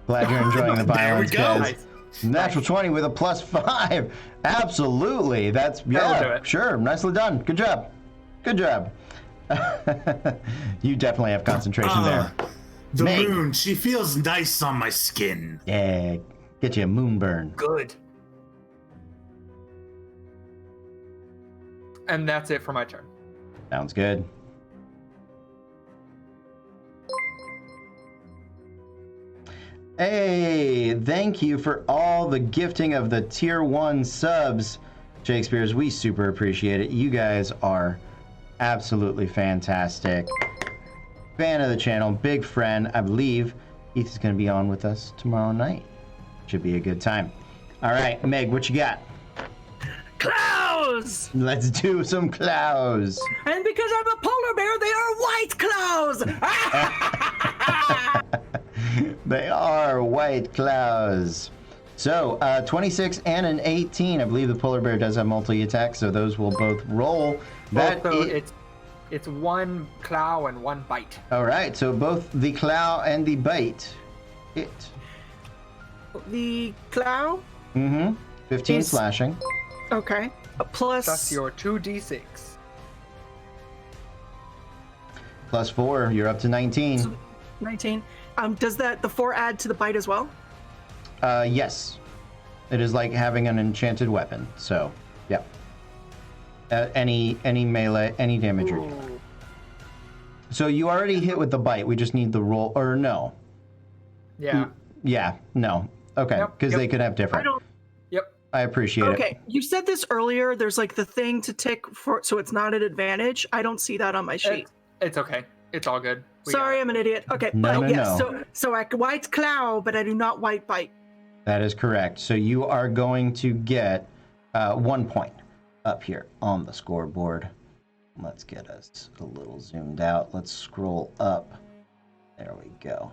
Glad you're enjoying the There we violence, go. guys. Natural 20 with a +5. Absolutely. That's, That'll do yeah, it. sure. Nicely done. Good job. Good job. You definitely have concentration there. The Meg. moon, she feels nice on my skin. Yeah, get you a moonburn. Good. And that's it for my turn. Sounds good. Hey, thank you for all the gifting of the tier 1 subs, Shakespeare's. We super appreciate it. You guys are absolutely fantastic. Fan of the channel, big friend. I believe Heath is going to be on with us tomorrow night. Should be a good time. All right, Meg, what you got? Clouds! Let's do some clouds. And because I'm a polar bear, they are white clouds! They are white clouds. So, 26 and an 18. I believe the polar bear does have multi-attack, so those will both roll. That Also, is... it's 1 claw and 1 bite. All right, so both the claw and the bite hit. The clow? 15 Is- slashing. Okay. A plus. That's your 2d6. Plus 4, you're up to 19. 19. Does the 4 add to the bite as well? Yes. It is like having an enchanted weapon, so, yep. Any melee, any damage you're doing. Ooh. So you already hit with the bite, we just need the roll, or no. Yeah. Yeah, no. Okay, Yep, because yep. they could have I different. don't. Yep. I appreciate it. Okay, you said this earlier. There's like the thing to tick for, so it's not an advantage. I don't see that on my sheet. It's okay. It's all good. We got Sorry, it. I'm an idiot. Okay, No, but no, yes, no. so I white claw, but I do not white bite. That is correct. So you are going to get 1 point up here on the scoreboard. Let's get us a little zoomed out. Let's scroll up. There we go.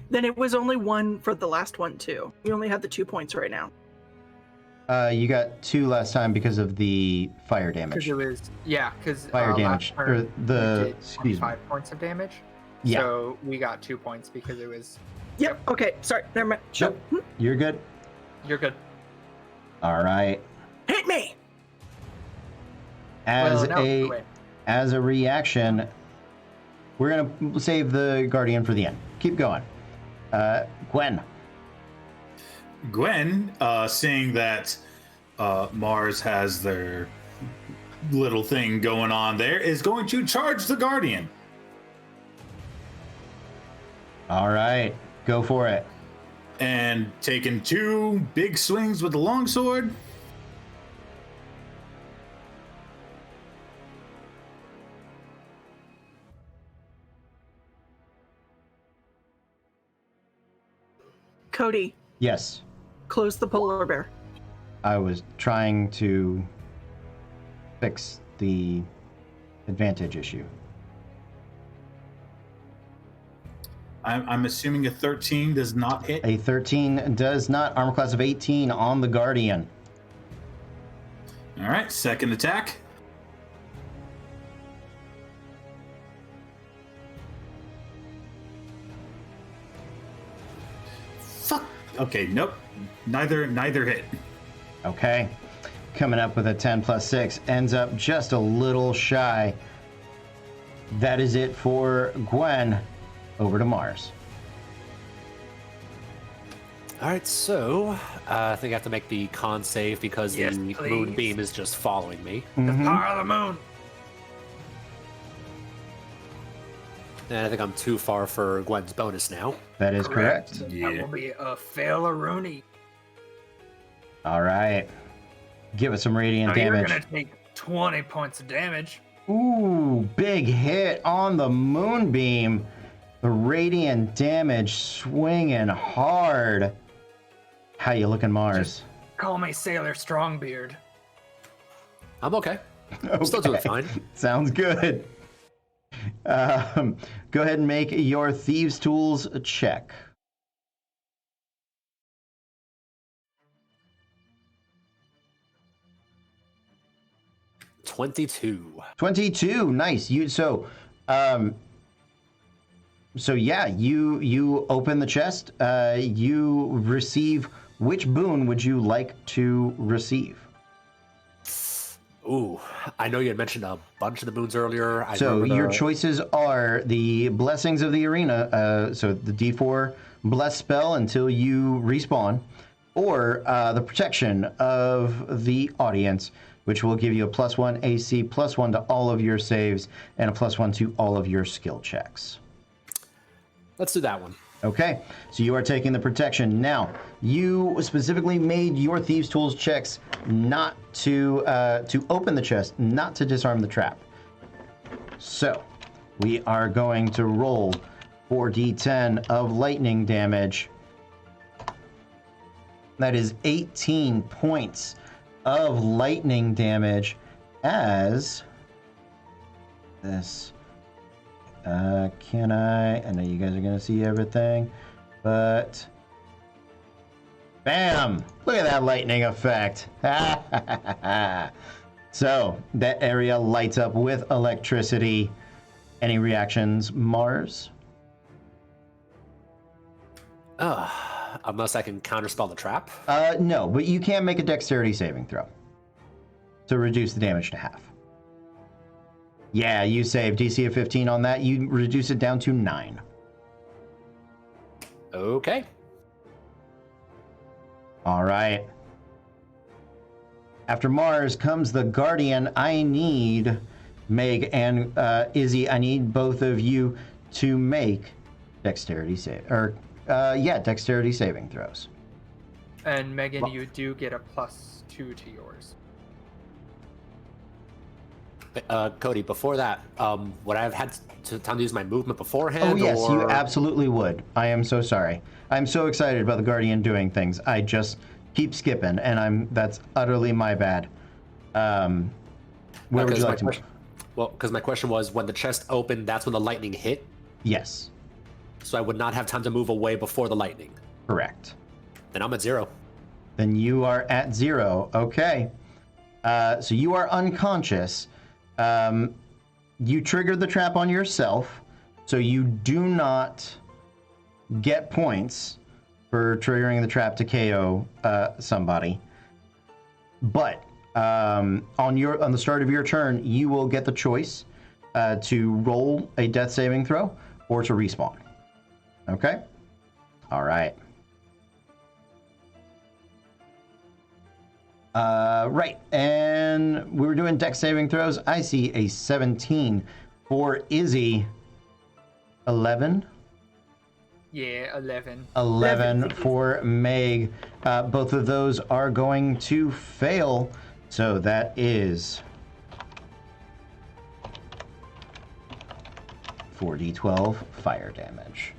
Then it was only 1 for the last one too. You only have the 2 points right now. You got 2 last time because of the fire Because damage. it was, because Fire damage, or the, excuse me. 5 points of damage. Yeah. So we got 2 points because it was. Yep. Okay. Sorry. Never mind. Yep. You're good. You're good. All right. Hit me. As Well, no, a wait. as a reaction, we're gonna save the guardian for the end. Keep going. Gwen. Gwen, seeing that Mars has their little thing going on there is going to charge the Guardian. All right, go for it. And taking 2 big swings with the longsword. Cody, Yes, close the polar bear. I was trying to fix the advantage issue. I'm assuming a 13 does not hit. A 13 does not. Armor class of 18 on the Guardian. All right, second attack. Fuck. Okay, nope. Neither hit. Okay. Coming up with a 10 plus 6. Ends up just a little shy. That is it for Gwen. Over to Mars. All right, so I think I have to make the con save because Yes, the please. moonbeam is just following me. The power of the moon. And I think I'm too far for Gwen's bonus now. That is correct. That will be a fail-a-rooney. All right. Give us some radiant Now you're damage. gonna take 20 points of damage. Ooh, big hit on the moonbeam. The radiant damage swinging hard. How you looking, Mars? Call me Sailor Strongbeard. I'm okay. I'm still doing fine. Sounds good. Go ahead and make your Thieves' Tools check. $22. 22. Nice. So yeah, you open the chest. You receive. Which boon would you like to receive? Ooh, I know you had mentioned a bunch of the boons earlier. So your choices are the Blessings of the Arena, so the D4 Bless spell until you respawn, or the Protection of the Audience, which will give you a +1 AC, +1 to all of your saves, and a +1 to all of your skill checks. Let's do that one. Okay, so you are taking the Protection. Now, you specifically made your Thieves' Tools checks not to open the chest, not to disarm the trap. So, we are going to roll 4d10 of lightning damage. That is 18 points of lightning damage as this... I know you guys are going to see everything, but bam! Look at that lightning effect. So that area lights up with electricity. Any reactions, Mars? Unless I can counterspell the trap. No, but you can make a dexterity saving throw to reduce the damage to half. Yeah, you save DC of 15 on that. You reduce it down to 9. Okay. All right. After Mars comes the Guardian. I need Meg and Izzy. I need both of you to make dexterity dexterity saving throws. And Megan, you do get a +2 to yours. Cody, before that, would I have had time to use my movement beforehand? Oh, yes, or... you absolutely would. I am so sorry. I'm so excited about the Guardian doing things. I just keep skipping, and that's utterly my bad. Where would you like to... Well, because my question was, when the chest opened, that's when the lightning hit? Yes. So I would not have time to move away before the lightning. Correct. Then I'm at 0. Then you are at 0. Okay. So you are unconscious. You triggered the trap on yourself, so you do not get points for triggering the trap to KO somebody. But on the start of your turn, you will get the choice to roll a death saving throw or to respawn. Okay? All right. Right, and we were doing dex saving throws. I see a 17 for Izzy. 11. Yeah, 11. 11 for Meg. Both of those are going to fail. So that is 4d12 fire damage.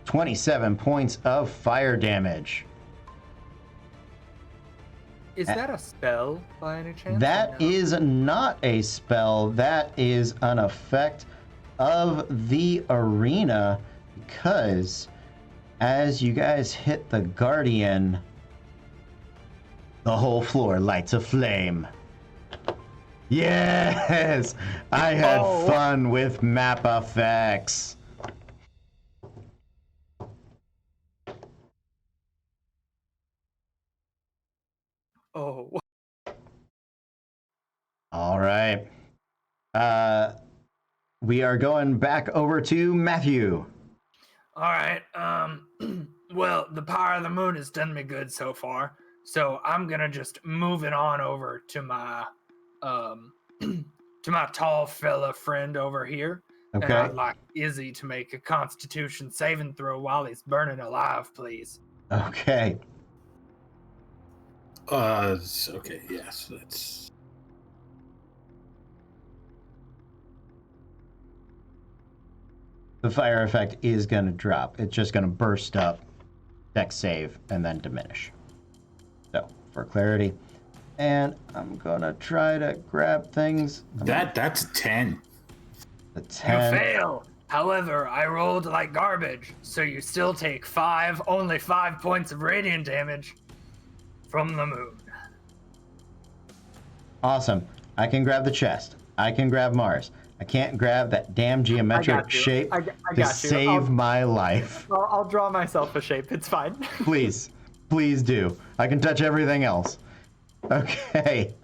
27 points of fire damage. Is that a spell by any chance? That is not a spell. That is an effect of the arena, because as you guys hit the Guardian, the whole floor lights aflame. Yes! I had fun with map effects. Oh. All right. We are going back over to Matthew. All right. Well, the power of the moon has done me good so far, so I'm gonna just move it on over to my to my tall fella friend over here. Okay. And I'd like Izzy to make a Constitution saving throw while he's burning alive, please. Okay. Okay, yes, that's... The fire effect is going to drop. It's just going to burst up, dex save, and then diminish. So, for clarity. And I'm going to try to grab things. That's 10. The You 10. fail. However, I rolled like garbage, so you still take only 5 points of radiant damage from the moon. Awesome. I can grab the chest. I can grab Mars. I can't grab that damn geometric shape I to got you. save my life. I'll draw myself a shape. It's fine. Please. Please do. I can touch everything else. Okay.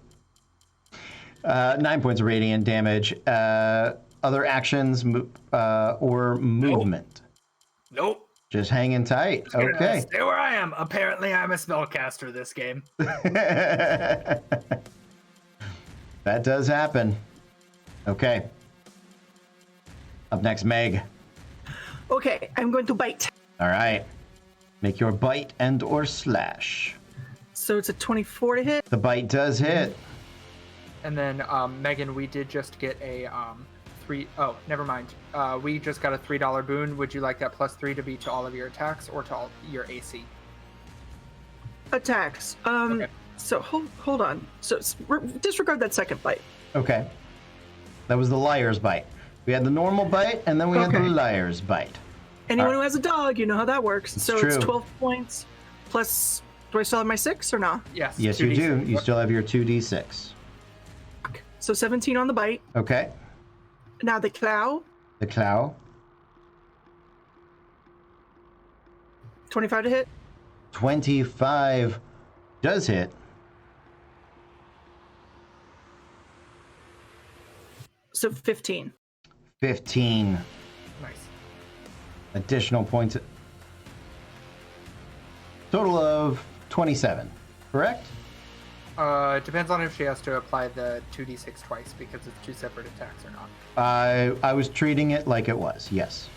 9 points of radiant damage. Other actions or movement? Nope. Just hanging tight. Okay. Stay where I am. Apparently, I'm a spellcaster this game. That does happen. Okay. Up next, Meg. Okay, I'm going to bite. All right. Make your bite and or slash. So it's a 24 to hit. The bite does hit. And then, Megan, we did just get a oh, never mind. We just got a $3 boon. Would you like that +3 to be to all of your attacks or to all your AC? Attacks. Okay. So hold on. So disregard that second bite. Okay. That was the liar's bite. We had the normal bite, and then we had the Okay. liar's bite. Anyone who has a dog, you know how that works. It's So true. it's 12 points plus. Do I still have my 6 or no? Yes. Yes, you 2d6. do. You still have your 2d6. So 17 on the bite. Okay. Now the claw. The claw. 25 to hit. 25 does hit. So 15. 15 Nice. additional points. Total of 27, correct? It depends on if she has to apply the 2d6 twice because it's 2 separate attacks or not. I was treating it like it was, yes.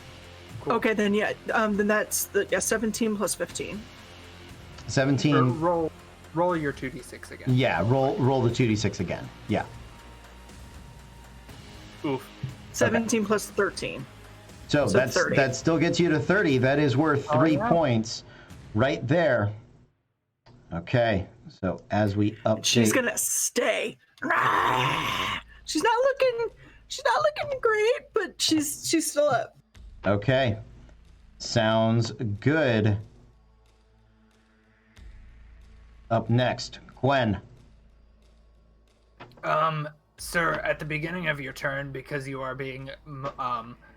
Cool. Okay, then yeah. Then that's 17 plus 15. 17. Roll your 2d6 again. Yeah, roll the 2d6 again. Yeah. Oof. 17 plus 13. So, So 30. that still gets you to 30. That is worth 3 yeah. points right there. Okay. So as we update, She's gonna stay. She's not looking great, but she's still up. Okay. Sounds good. Up next, Gwen. Sir, at the beginning of your turn, because you are being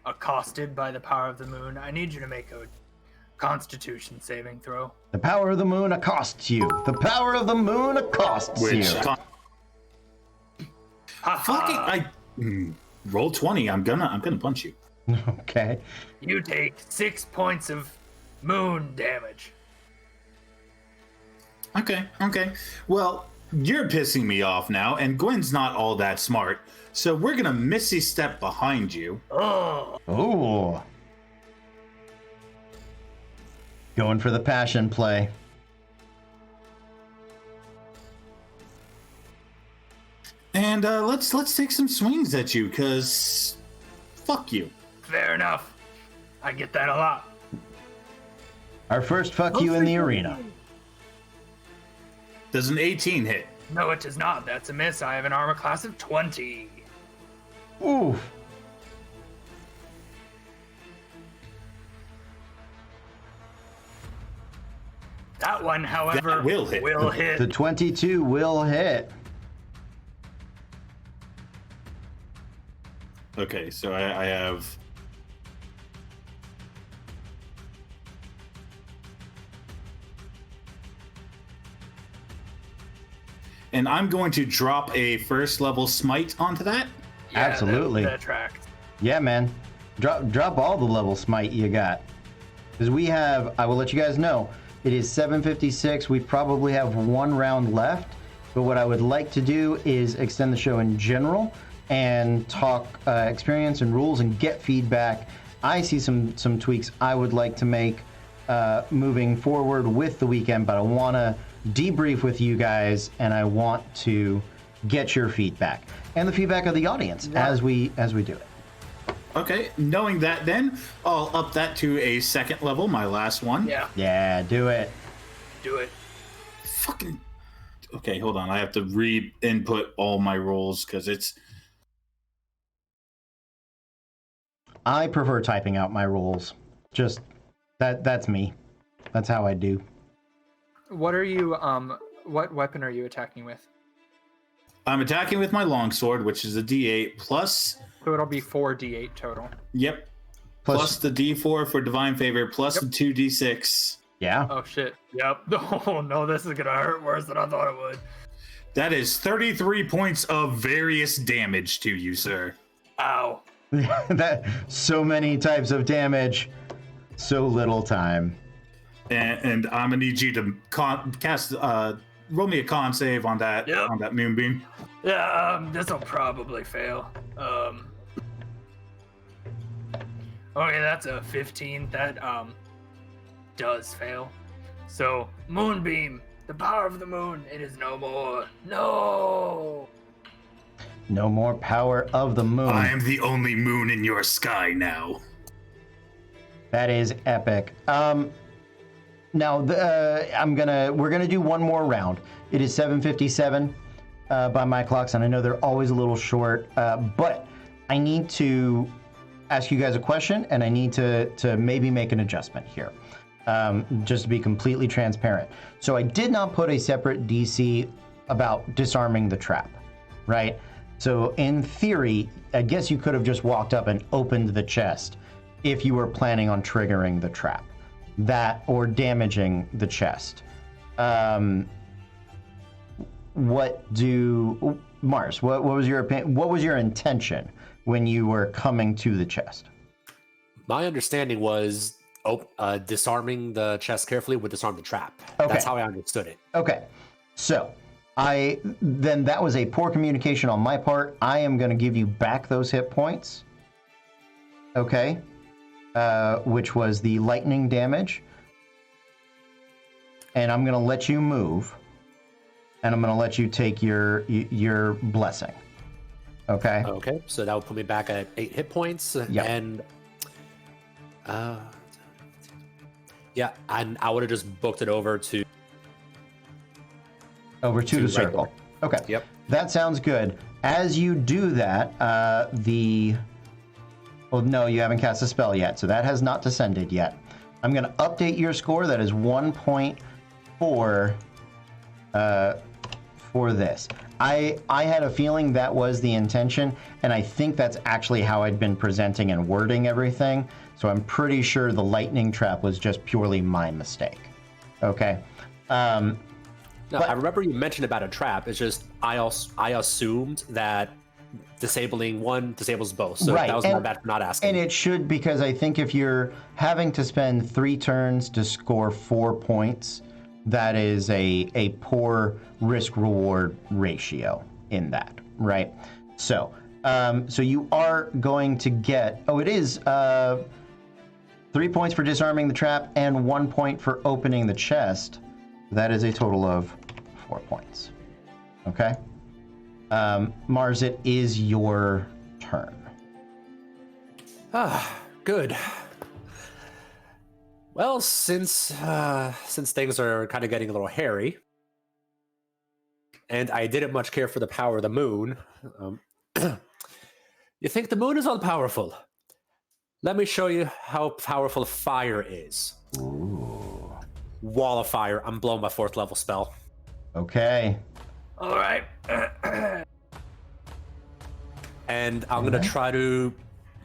accosted by the power of the moon, I need you to make a Constitution saving throw. The power of the moon accosts you. The power of the moon accosts you. Roll 20. I'm gonna punch you. Okay. You take 6 points of moon damage. Okay. Well, you're pissing me off now, and Gwen's not all that smart. So we're gonna Misty Step behind you. Oh, Ooh. Going for the passion play. And let's take some swings at you, cause fuck you. fair enough. I get that a lot. Our first fuck you in the arena. Does an 18 hit? No, it does not. That's a miss. I have an armor class of 20. Oof. That one, however, That will hit. Will hit. The 22 will hit. Okay, so I have. And I'm going to drop a first level smite onto that. Yeah, Absolutely. That tracked. Yeah, man. Drop all the level smite you got. Because we have, I will let you guys know, it is 7:56. We probably have one round left. But what I would like to do is extend the show in general and talk experience and rules and get feedback. I see some tweaks I would like to make moving forward with the weekend, but I want to debrief with you guys and I want to get your feedback and the feedback of the audience as we do it. Okay, knowing that then, I'll up that to a second level, my last one. Yeah, Yeah, do it. do it. Fucking. Okay, hold on. I have to re-input all my rolls because it's. I prefer typing out my rolls. Just that's me. That's how I do. What are you, what weapon are you attacking with? I'm attacking with my longsword, which is a D8 plus. So it'll be 4d8 total. Yep. Plus the D4 for divine favor, plus the 2D6. Yeah. Oh shit. Yep. Oh no, this is gonna hurt worse than I thought it would. That is 33 points of various damage to you, sir. Ow. That so many types of damage, so little time. And I'm gonna need you to cast. Roll me a con save on that. Yep. On that moonbeam. Yeah, this'll probably fail. Okay, that's a 15. That does fail. So, moonbeam, the power of the moon, it is no more. No. No more power of the moon. I am the only moon in your sky now. That is epic. Now we're gonna do one more round. It is 7:57 by my clocks, and I know they're always a little short. But I need to ask you guys a question, and I need to maybe make an adjustment here, just to be completely transparent. So I did not put a separate DC about disarming the trap, right? So in theory, I guess you could have just walked up and opened the chest if you were planning on triggering the trap, that or damaging the chest. Mars, what was your opinion? What was your intention when you were coming to the chest? My understanding was disarming the chest carefully would disarm the trap. Okay. That's how I understood it. Okay, so then that was a poor communication on my part. I am going to give you back those hit points. Okay, which was the lightning damage, and I'm going to let you move, and I'm going to let you take your blessing. Okay. Okay, so that would put me back at 8 hit points, Yep. and yeah, and I would have just booked it over to the right circle. there. Okay. Yep. That sounds good. As you do that, well, no, you haven't cast a spell yet, so that has not descended yet. I'm going to update your score. That is 1 point for this. I had a feeling that was the intention, and I think that's actually how I'd been presenting and wording everything. So I'm pretty sure the lightning trap was just purely my mistake. Okay. No, I remember you mentioned about a trap. It's just I assumed that disabling one disables both. So Right, that was my bad for not asking. And it should, because I think if you're having to spend 3 turns to score 4 points that is a poor risk reward ratio in that, right? So so you are going to get, it is 3 points for disarming the trap and 1 point for opening the chest. That is a total of 4 points. Okay. Mars, it is your turn. Good. Well, since things are kind of getting a little hairy, and I didn't much care for the power of the moon, you think the moon is all powerful? Let me show you how powerful fire is. Ooh. Wall of fire. I'm blowing my 4th level spell. Okay. All right. And I'm going to try to...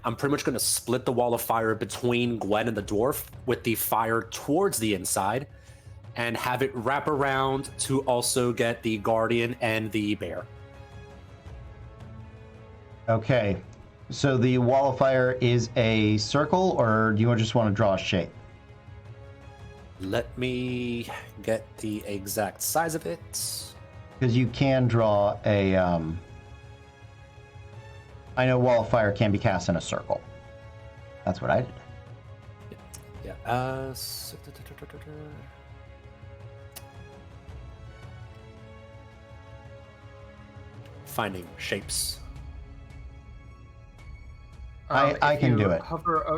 I'm pretty much going to split the wall of fire between Gwen and the dwarf with the fire towards the inside and have it wrap around to also get the guardian and the bear. Okay. So the wall of fire is a circle, or do you just want to draw a shape? Let me get the exact size of it. Because you can draw a... I know wall of fire can be cast in a circle. That's what I did. Yeah. Finding shapes. I can do it.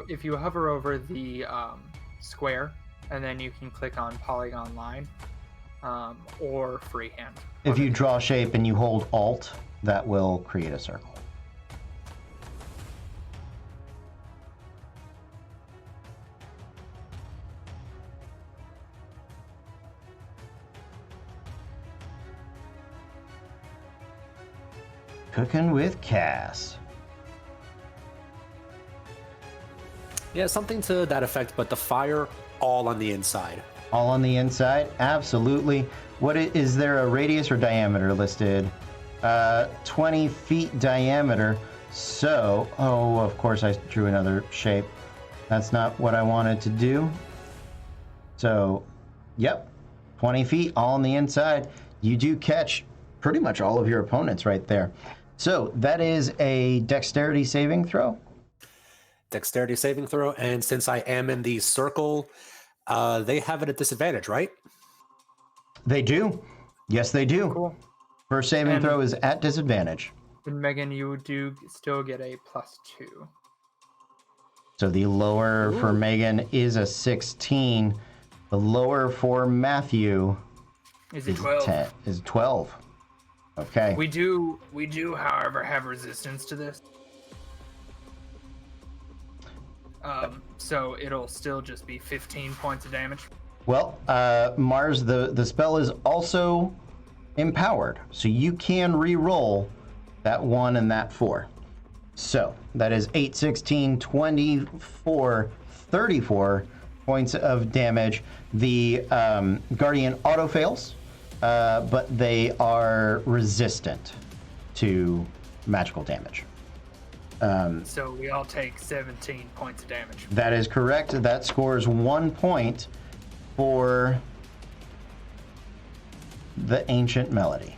If you hover over the square, and then you can click on polygon line, or freehand. If you draw a shape and you hold Alt, that will create a circle. Cooking with Cass. Yeah, something to that effect, but the fire all on the inside. All on the inside? Absolutely. Is there a radius or diameter listed? 20 feet diameter. So, of course I drew another shape. That's not what I wanted to do. So, yep, 20 feet all on the inside. You do catch pretty much all of your opponents right there. So that is a dexterity saving throw. Dexterity saving throw, and since I am in the circle, they have it at disadvantage, right? They do. Yes, they do. Cool. First saving throw is at disadvantage. And Megan, you do still get a +2. So the lower for Megan is a 16. The lower for Matthew is 12. Is 12. Okay. We do, however, have resistance to this. So it'll still just be 15 points of damage. Well, Mars, the spell is also empowered, so you can re-roll that 1 and that 4. So that is 8, 16, 24, 34 points of damage. The Guardian auto fails, but they are resistant to magical damage. So we all take 17 points of damage. That is correct. That scores 1 point for the Ancient Melody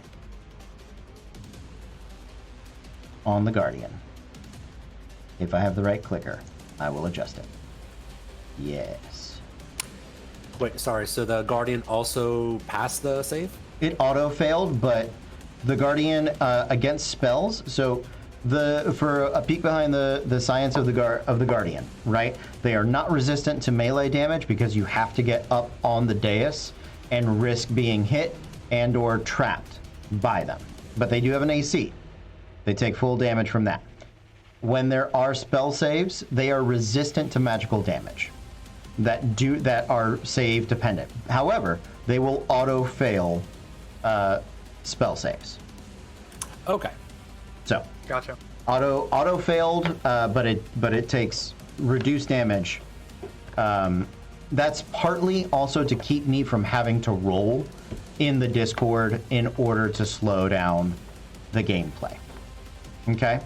on the Guardian. If I have the right clicker, I will adjust it. Yes. Wait, sorry, so the Guardian also passed the save? It auto failed, but the Guardian against spells, so for a peek behind the science of the Guardian, right? They are not resistant to melee damage because you have to get up on the dais and risk being hit and or trapped by them. But they do have an AC. They take full damage from that. When there are spell saves, they are resistant to magical damage that are save dependent. However, they will auto fail spell saves. Okay. So Gotcha. auto failed, but it takes reduced damage. That's partly also to keep me from having to roll in the Discord in order to slow down the gameplay. Okay.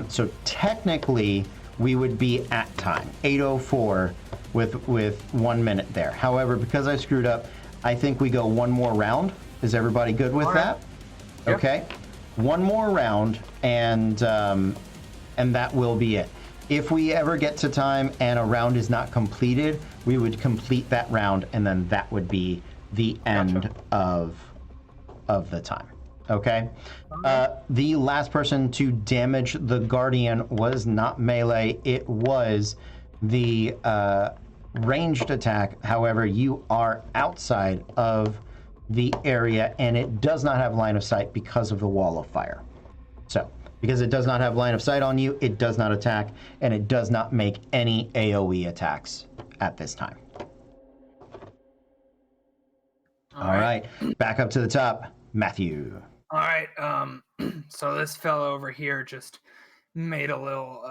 So technically, we would be at time 8:04 with 1 minute there. However, because I screwed up, I think we go one more round. Is everybody good with that? Yep. Okay. One more round, and that will be it. If we ever get to time and a round is not completed, we would complete that round, and then that would be the end of the time. Okay. The last person to damage the Guardian was not melee. It was the ranged attack. However, you are outside of the area, and it does not have line of sight because of the wall of fire. So, because it does not have line of sight on you, it does not attack, and it does not make any AoE attacks at this time. All right. Back up to the top, Matthew. All right. So this fellow over here just made a little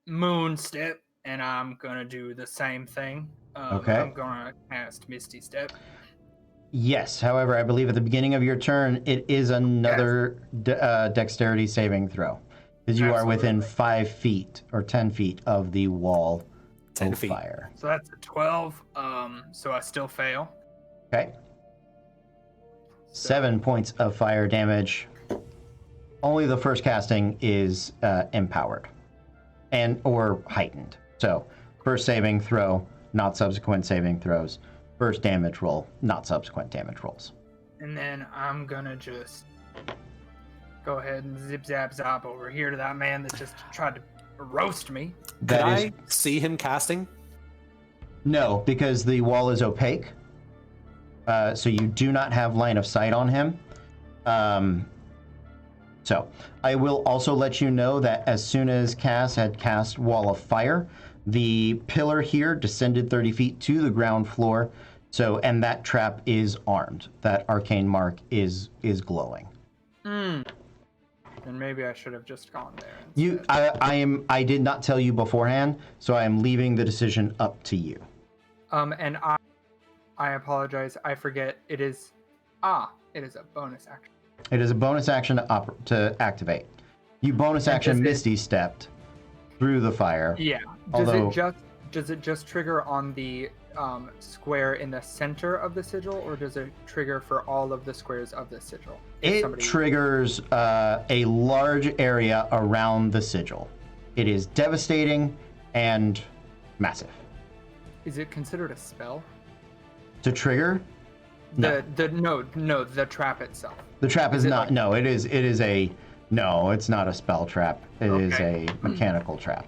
moon step, and I'm gonna do the same thing. Okay. I'm gonna cast Misty Step. Yes. However, I believe at the beginning of your turn, it is another dexterity saving throw, because you are within 5 feet or 10 feet of the wall 10 of feet. fire. So that's a 12. So I still fail. Okay. 7 points of fire damage. Only the first casting is empowered or heightened. So first saving throw, not subsequent saving throws. First damage roll, not subsequent damage rolls. And then I'm gonna just go ahead and zip zap zop over here to that man that just tried to roast me. Could I see him casting? No, because the wall is opaque. So you do not have line of sight on him. So I will also let you know that as soon as Cass had cast Wall of Fire, the pillar here descended 30 feet to the ground floor. So, and that trap is armed. That arcane mark is glowing. And maybe I should have just gone there. I did not tell you beforehand, so I am leaving the decision up to you. And I apologize. I forget. It is a bonus action. It is a bonus action to activate. You bonus action Misty stepped through the fire. Yeah. Does it just trigger on the square in the center of the sigil, or does it trigger for all of the squares of the sigil? It triggers a large area around the sigil. It is devastating and massive. Is it considered a spell? To trigger? No. The trap itself. The trap is not. No, it is a. No, it's not a spell trap. It is a mechanical trap.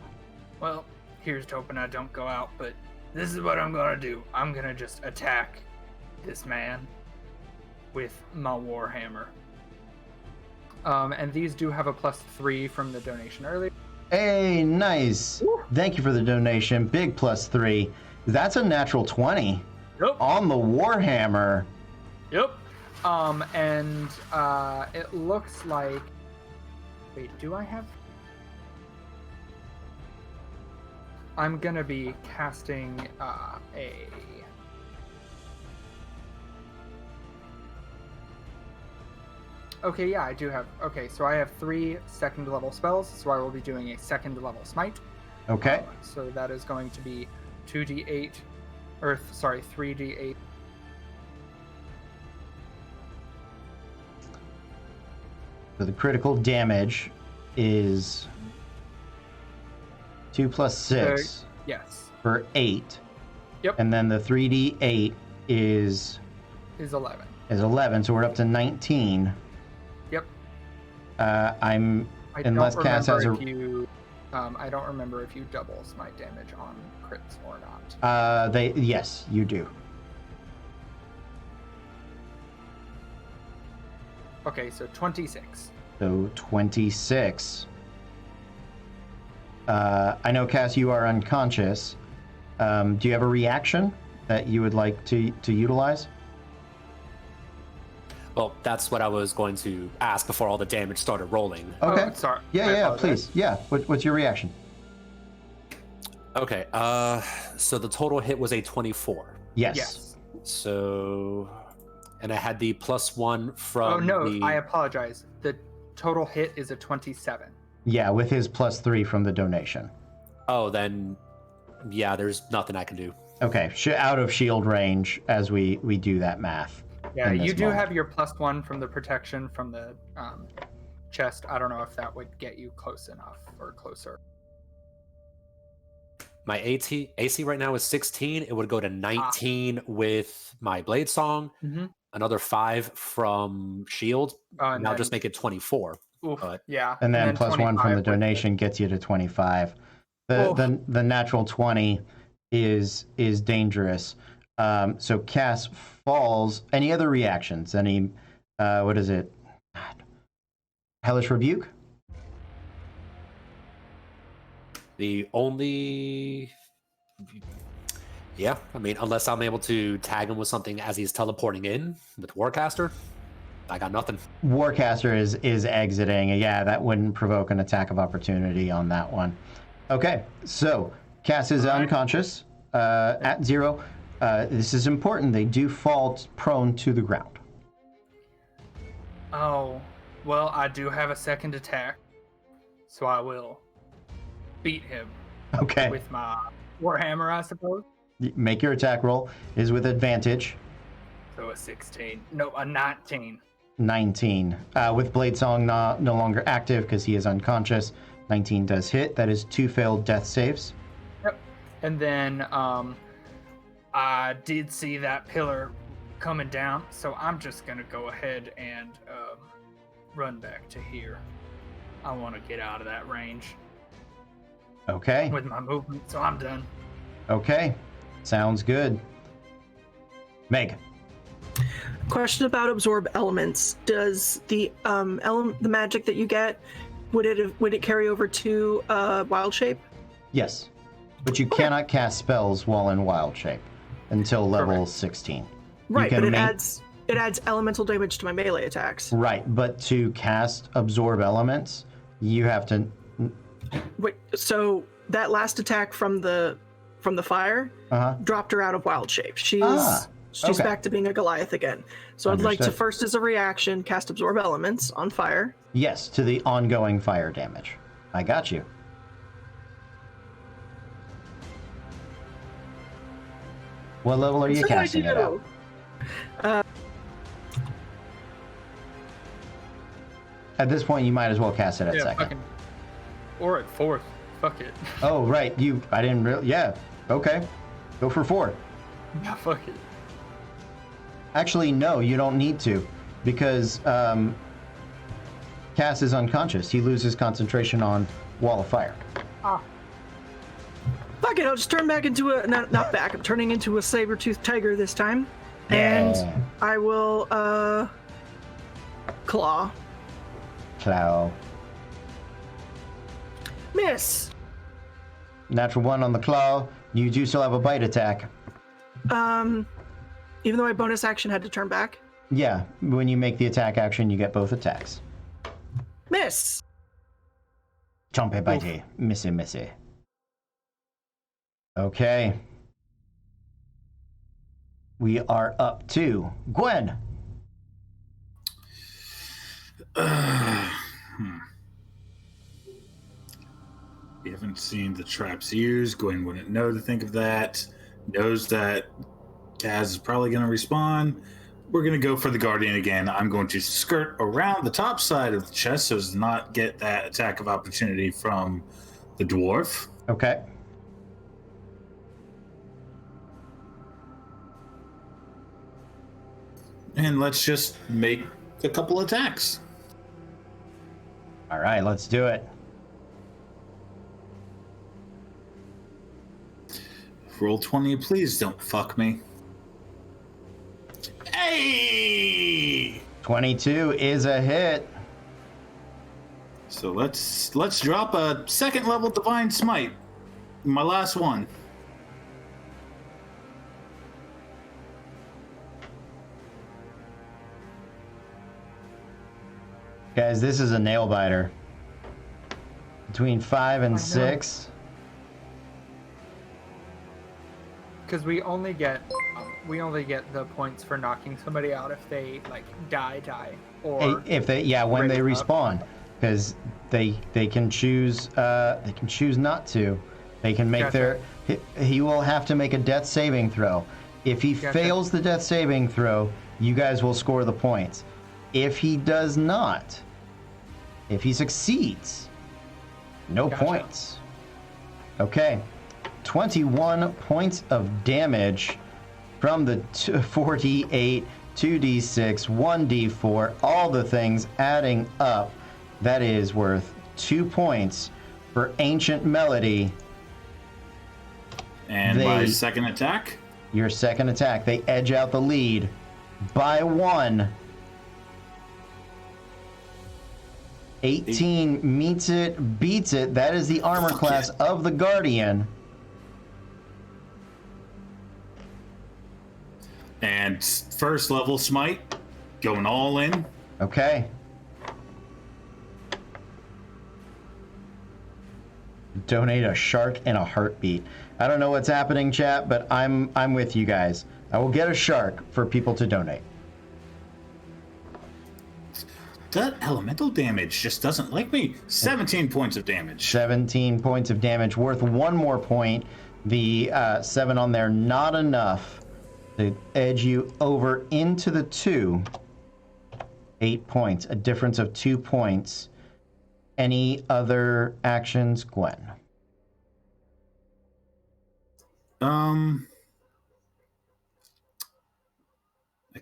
Well, here's to hoping I don't go out, but this is what I'm gonna do. I'm gonna just attack this man with my warhammer. And these do have a +3 from the donation earlier. Hey, nice. Woo. Thank you for the donation. Big +3. That's a natural 20. Yep. On the warhammer. Yep. It looks like. Wait, do I have? I'm gonna be casting a. Okay, yeah, I do have. Okay, so I have 3 second-level spells, so I will be doing a second-level smite. Okay. So that is going to be 2d8, 3d8. So the critical damage is 2 + 6 yes. for 8. Yep. And then the 3d8 is 11. Is 11, so we're up to 19. Yep. Unless Cass has a. I don't remember if you double smite damage on crits or not. Yes, you do. Okay, so 26. So 26. I know, Cass, you are unconscious. Do you have a reaction that you would like to utilize? Well, that's what I was going to ask before all the damage started rolling. Okay. Oh, sorry. Yeah, please. Yeah. What's your reaction? Okay. So the total hit was a 24. Yes. So, and I had the +1 from. Oh no, I apologize. The total hit is a 27. Yeah, with his +3 from the donation. Oh, then, yeah, there's nothing I can do. Okay, out of shield range as we do that math. Yeah, in this you do moment. have your +1 from the protection from the chest. I don't know if that would get you close enough or closer. My AC right now is 16. It would go to 19 with my Blade Song, another 5 from Shield, and I'll just make it 24. Oof, But, yeah. And then +1 from the 25 donation gets you to 25. The natural 20 is dangerous. So Cass falls. Any other reactions? Any, what is it? Hellish Rebuke? the only... Yeah, I mean, unless I'm able to tag him with something as he's teleporting in with Warcaster, I got nothing. Warcaster is exiting. Yeah, that wouldn't provoke an attack of opportunity on that one. Okay, so Cass is unconscious at 0. This is important. They do fall prone to the ground. Oh, well, I do have a second attack, so I will beat him. Okay. With my Warhammer, I suppose. Make your attack roll. Is with advantage. So a 16. No, a 19. 19. With Blade Song no longer active because he is unconscious. 19 does hit. That is 2 failed death saves. Yep. And then I did see that pillar coming down, so I'm just going to go ahead and run back to here. I want to get out of that range. Okay. With my movement, so I'm done. Okay. Sounds good. Meg. Question about absorb elements. Does the the magic that you get, would it carry over to wild shape? Yes. But you cannot cast spells while in wild shape until level 16. Right, but it adds elemental damage to my melee attacks. Right, but to cast absorb elements, you have to... Wait, so that last attack from the fire dropped her out of wild shape. She's okay. back to being a Goliath again. So I'd like to first, as a reaction, cast absorb elements on fire. Yes, to the ongoing fire damage. I got you. What level are you casting it at? At this point, you might as well cast it at second. Or at fourth. Fuck it. Oh, right. I didn't really... Yeah. Okay. Go for 4. Yeah, fuck it. Actually, no, you don't need to. Because Cass is unconscious. He loses concentration on Wall of Fire. Fuck it, I'll just turn back into a... Not back. I'm turning into a saber-toothed tiger this time. And I will... Claw. Miss. Natural 1 on the claw. You do still have a bite attack. Even though my bonus action had to turn back? Yeah, when you make the attack action, you get both attacks. Miss. Chompe bitey. Missy. Okay. We are up to Gwen. We haven't seen the traps used. Gwen wouldn't know to think of that. Knows that Kaz is probably going to respawn. We're going to go for the Guardian again. I'm going to skirt around the top side of the chest so as to not get that attack of opportunity from the dwarf. Okay. And let's just make a couple attacks. All right, let's do it. Roll 20, please don't fuck me. Hey! 22 is a hit. So let's drop a second level Divine Smite. My last one. Guys, this is a nail biter. Between 5 and 6. Because we only get the points for knocking somebody out if they like die, or If they when they respawn, because they can choose not to. They can make Gotcha. he will have to make a death saving throw. If he fails the death saving throw, you guys will score the points. If he does not, if he succeeds, no points. Okay, 21 points of damage from the 48, 2d6, 1d4, all the things adding up. That is worth 2 points for Ancient Melody. And my second attack? Your second attack. They edge out the lead by 1. 18 meets it, beats it. That is the armor class of the Guardian. And first level smite, going all in. Okay. Donate a shark in a heartbeat. I don't know what's happening, chat, but I'm with you guys. I will get a shark for people to donate. That elemental damage just doesn't like me. 17 points of damage. 17 points of damage, worth 1 more point. The 7 on there, not enough to edge you over into the 2. 8 points, a difference of 2 points. Any other actions, Gwen? I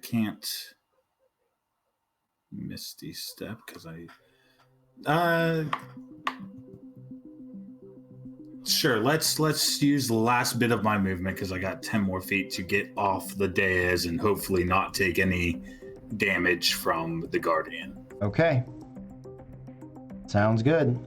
can't Misty Step because sure, let's use the last bit of my movement because I got 10 more feet to get off the dais and hopefully not take any damage from the Guardian. Okay. Sounds good.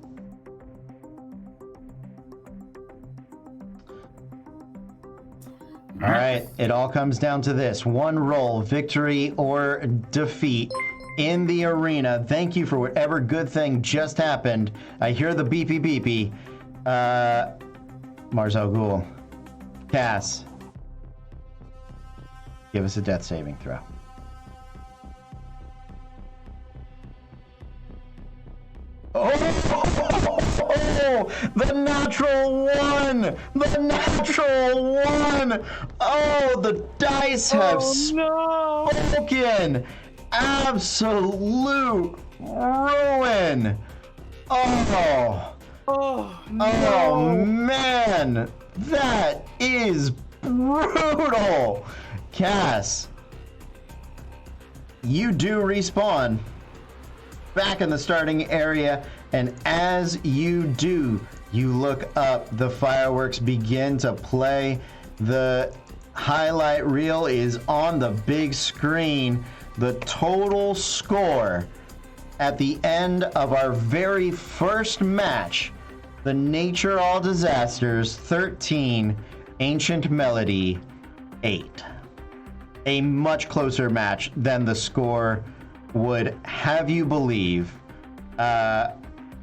All right, it all comes down to this. One roll, victory or defeat in the arena. Thank you for whatever good thing just happened. I hear the beepy beepy. Marzel Ghoul. Cass. Give us a death saving throw. Oh, the natural 1! The natural 1! Oh, the dice have spoken! Absolute ruin! Oh! Oh, no. Oh, man! That is brutal! Cass, you do respawn back in the starting area, and as you do, you look up, the fireworks begin to play, the highlight reel is on the big screen, the total score at the end of our very first match, the Nature All Disasters 13, Ancient Melody 8. A much closer match than the score would have you believe.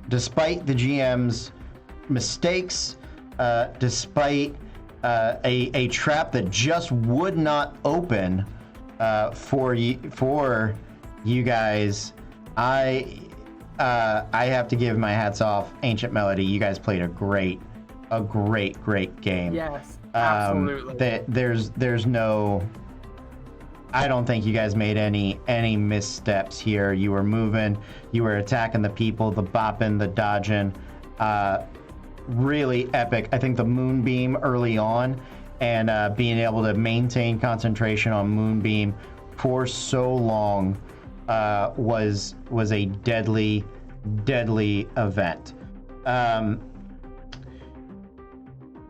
Despite the GM's mistakes, despite a trap that just would not open for you guys, I have to give my hats off, Ancient Melody. You guys played a great game. Yes, absolutely. There's no. I don't think you guys made any missteps here. You were moving, you were attacking the people, the bopping, the dodging. Really epic. I think the Moonbeam early on and being able to maintain concentration on Moonbeam for so long was a deadly event.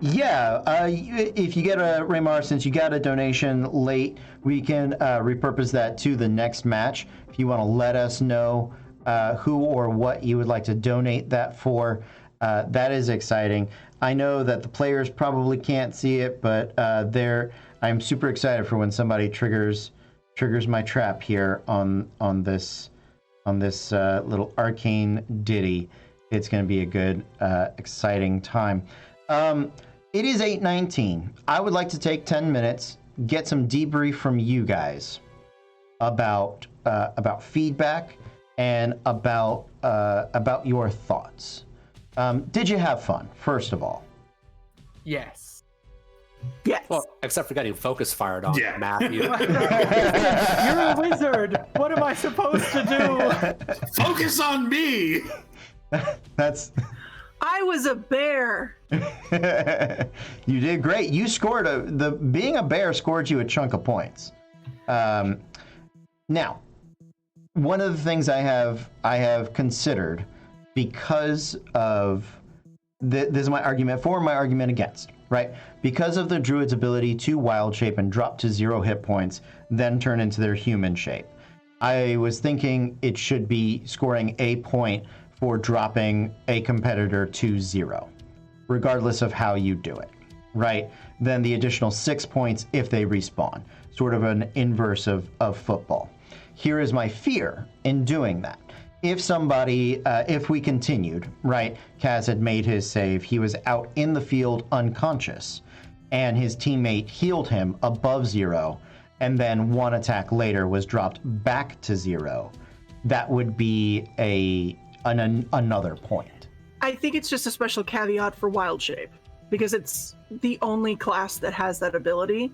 If you get a Raymar, since you got a donation late, we can repurpose that to the next match. If you want to let us know who or what you would like to donate that for, that is exciting. I know that the players probably can't see it, but I'm super excited for when somebody triggers my trap here on this little arcane ditty. It's going to be a good, exciting time. It is 8:19. I would like to take 10 minutes, get some debrief from you guys about feedback and about your thoughts. Did you have fun, first of all? Yes. Yes. Well, except for getting focus fired on, Yeah. Matthew. You're a wizard. What am I supposed to do? Focus on me. That's I was a bear. you did great. You scored being a bear scored you a chunk of points. Now, one of the things I have considered because of this is my argument for, my argument against, right? Because of the druid's ability to wild shape and drop to 0 hit points, then turn into their human shape. I was thinking it should be scoring a point for dropping a competitor to 0, regardless of how you do it, right? Then the additional 6 points if they respawn, sort of an inverse of football. Here is my fear in doing that. If somebody, if we continued, right, Kaz had made his save, he was out in the field unconscious, and his teammate healed him above 0, and then one attack later was dropped back to 0, that would be another point. I think it's just a special caveat for wild shape because it's the only class that has that ability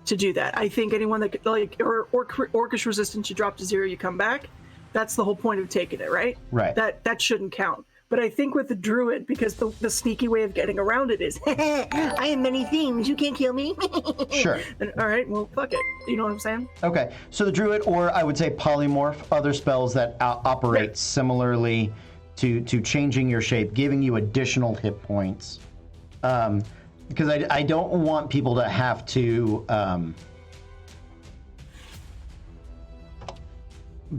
to do that. I think anyone that orcish resistance, you drop to 0, you come back. That's the whole point of taking it, right? Right. That shouldn't count. But I think with the druid, because the sneaky way of getting around it is, I am many things. You can't kill me. Sure. And, all right. Well, fuck it. You know what I'm saying? Okay. So the druid, or I would say polymorph, other spells that operate similarly to changing your shape, giving you additional hit points. Because I don't want people to have to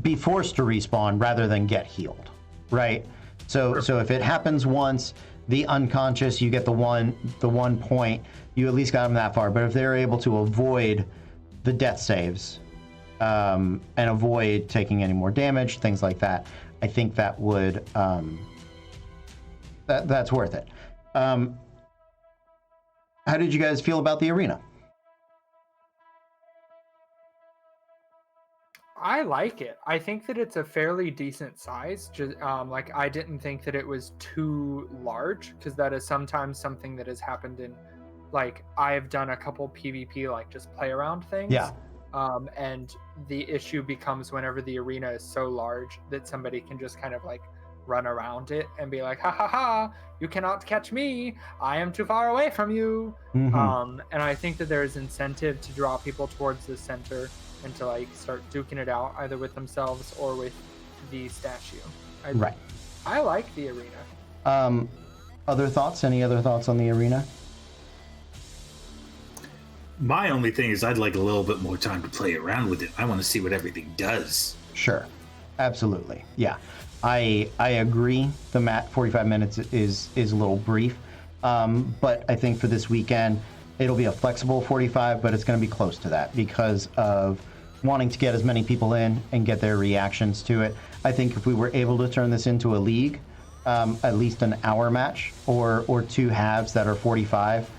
be forced to respawn rather than get healed, right? So if it happens once, the unconscious, you get the one point, you at least got them that far. But if they're able to avoid the death saves and avoid taking any more damage, things like that, I think that would that's worth it. How did you guys feel about the arena? I like it. I think that it's a fairly decent size. Just like I didn't think that it was too large, because that is sometimes something that has happened in, like, I've done a couple PvP like just play around things. Yeah. And the issue becomes whenever the arena is so large that somebody can just kind of like run around it and be like, ha ha ha, you cannot catch me. I am too far away from you. Mm-hmm. And I think that there is incentive to draw people towards the center and to like start duking it out either with themselves or with the statue. Right. I like the arena. Other thoughts? Any other thoughts on the arena? My only thing is I'd like a little bit more time to play around with it. I want to see what everything does. Sure. Absolutely. Yeah. I agree. The 45 minutes is a little brief. But I think for this weekend, it'll be a flexible 45, but it's going to be close to that because of wanting to get as many people in and get their reactions to it. I think if we were able to turn this into a league, at least an hour match or two halves that are 45,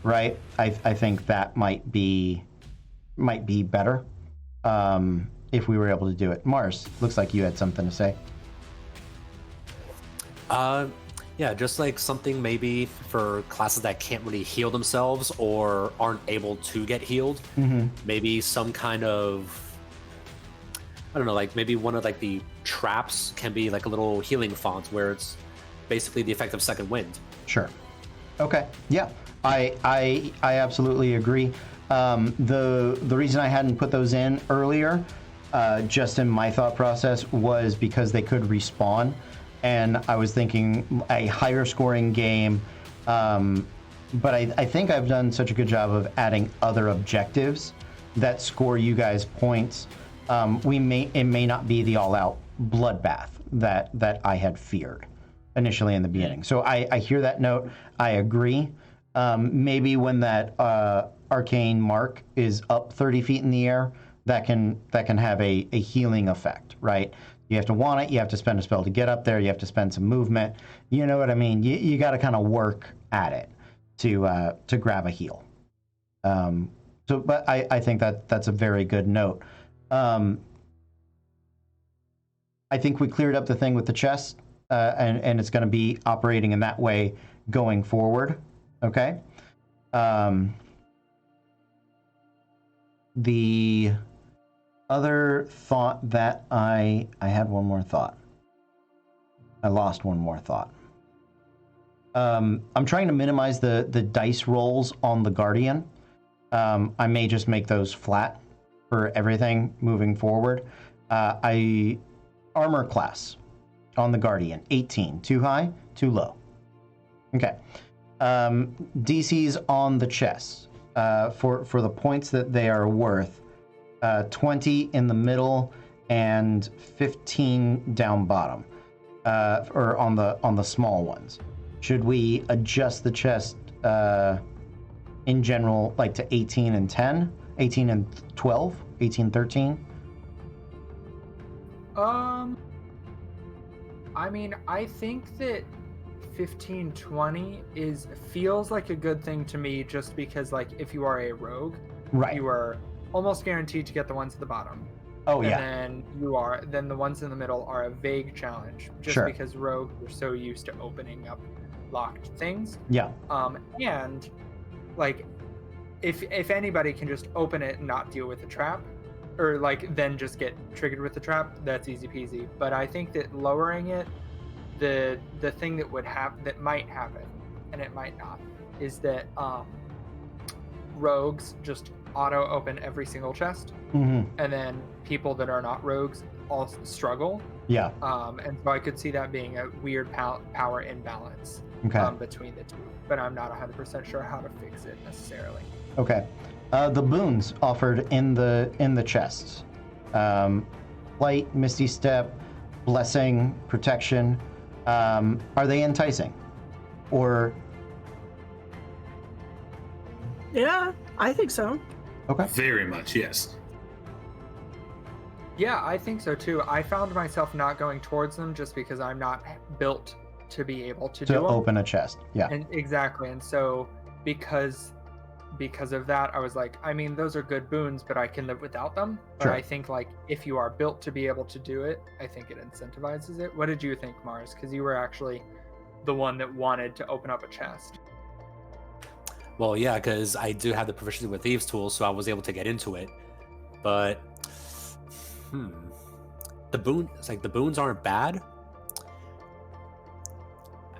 right? I think that might be better if we were able to do it. Mars, looks like you had something to say. Yeah, just like something maybe for classes that can't really heal themselves or aren't able to get healed. Mm-hmm. Maybe some kind of, I don't know, like maybe one of like the traps can be like a little healing font where it's basically the effect of second wind. Sure. Okay. Yeah. I absolutely agree. The reason I hadn't put those in earlier, just in my thought process, was because they could respawn. And I was thinking a higher scoring game, but I think I've done such a good job of adding other objectives that score you guys points. It may not be the all-out bloodbath that I had feared initially in the beginning. So I hear that note. I agree. Maybe when that arcane mark is up 30 feet in the air, that can have a healing effect, right? You have to want it. You have to spend a spell to get up there. You have to spend some movement. You know what I mean? You got to kind of work at it to grab a heal. But I think that's a very good note. I think we cleared up the thing with the chest, and it's going to be operating in that way going forward. Okay. The other thought that I had one more thought. I lost one more thought. I'm trying to minimize the dice rolls on the Guardian. I may just make those flat for everything moving forward. Armor class on the Guardian, 18. Too high, too low. Okay. DCs on the chest for the points that they are worth, 20 in the middle and 15 down bottom, or on the small ones. Should we adjust the chest in general, like to 18 and 10, 18 and 12, 18, 13? I mean, I think that 15-20 feels like a good thing to me, just because, like, if you are a rogue, Right. you are almost guaranteed to get the ones at the bottom. Oh, yeah. And then the ones in the middle are a vague challenge, just Sure. because rogues are so used to opening up locked things. Yeah. And like, if anybody can just open it and not deal with the trap, or like then just get triggered with the trap, that's easy peasy. But I think that lowering it, the thing that might happen, and it might not, is that rogues just auto open every single chest, Mm-hmm. and then people that are not rogues also struggle. Yeah. And so I could see that being a weird power imbalance Okay. between the two, but I'm not 100% sure how to fix it necessarily. Okay. The boons offered in the chests. Light, Misty Step, Blessing, Protection. Are they enticing? Or Yeah, I think so. okay. Very much, yes. Yeah, I think so too. I found myself not going towards them just because I'm not built to be able to do To them. open a chest. Yeah. And exactly. And so because of that, I was like, I mean, those are good boons, but I can live without them. But Sure. I think, like, if you are built to be able to do it, I think it incentivizes it. What did you think, Mars? Because you were actually the one that wanted to open up a chest. Well, yeah, because I do have the proficiency with Thieves' Tools, so I was able to get into it. But, the boons aren't bad.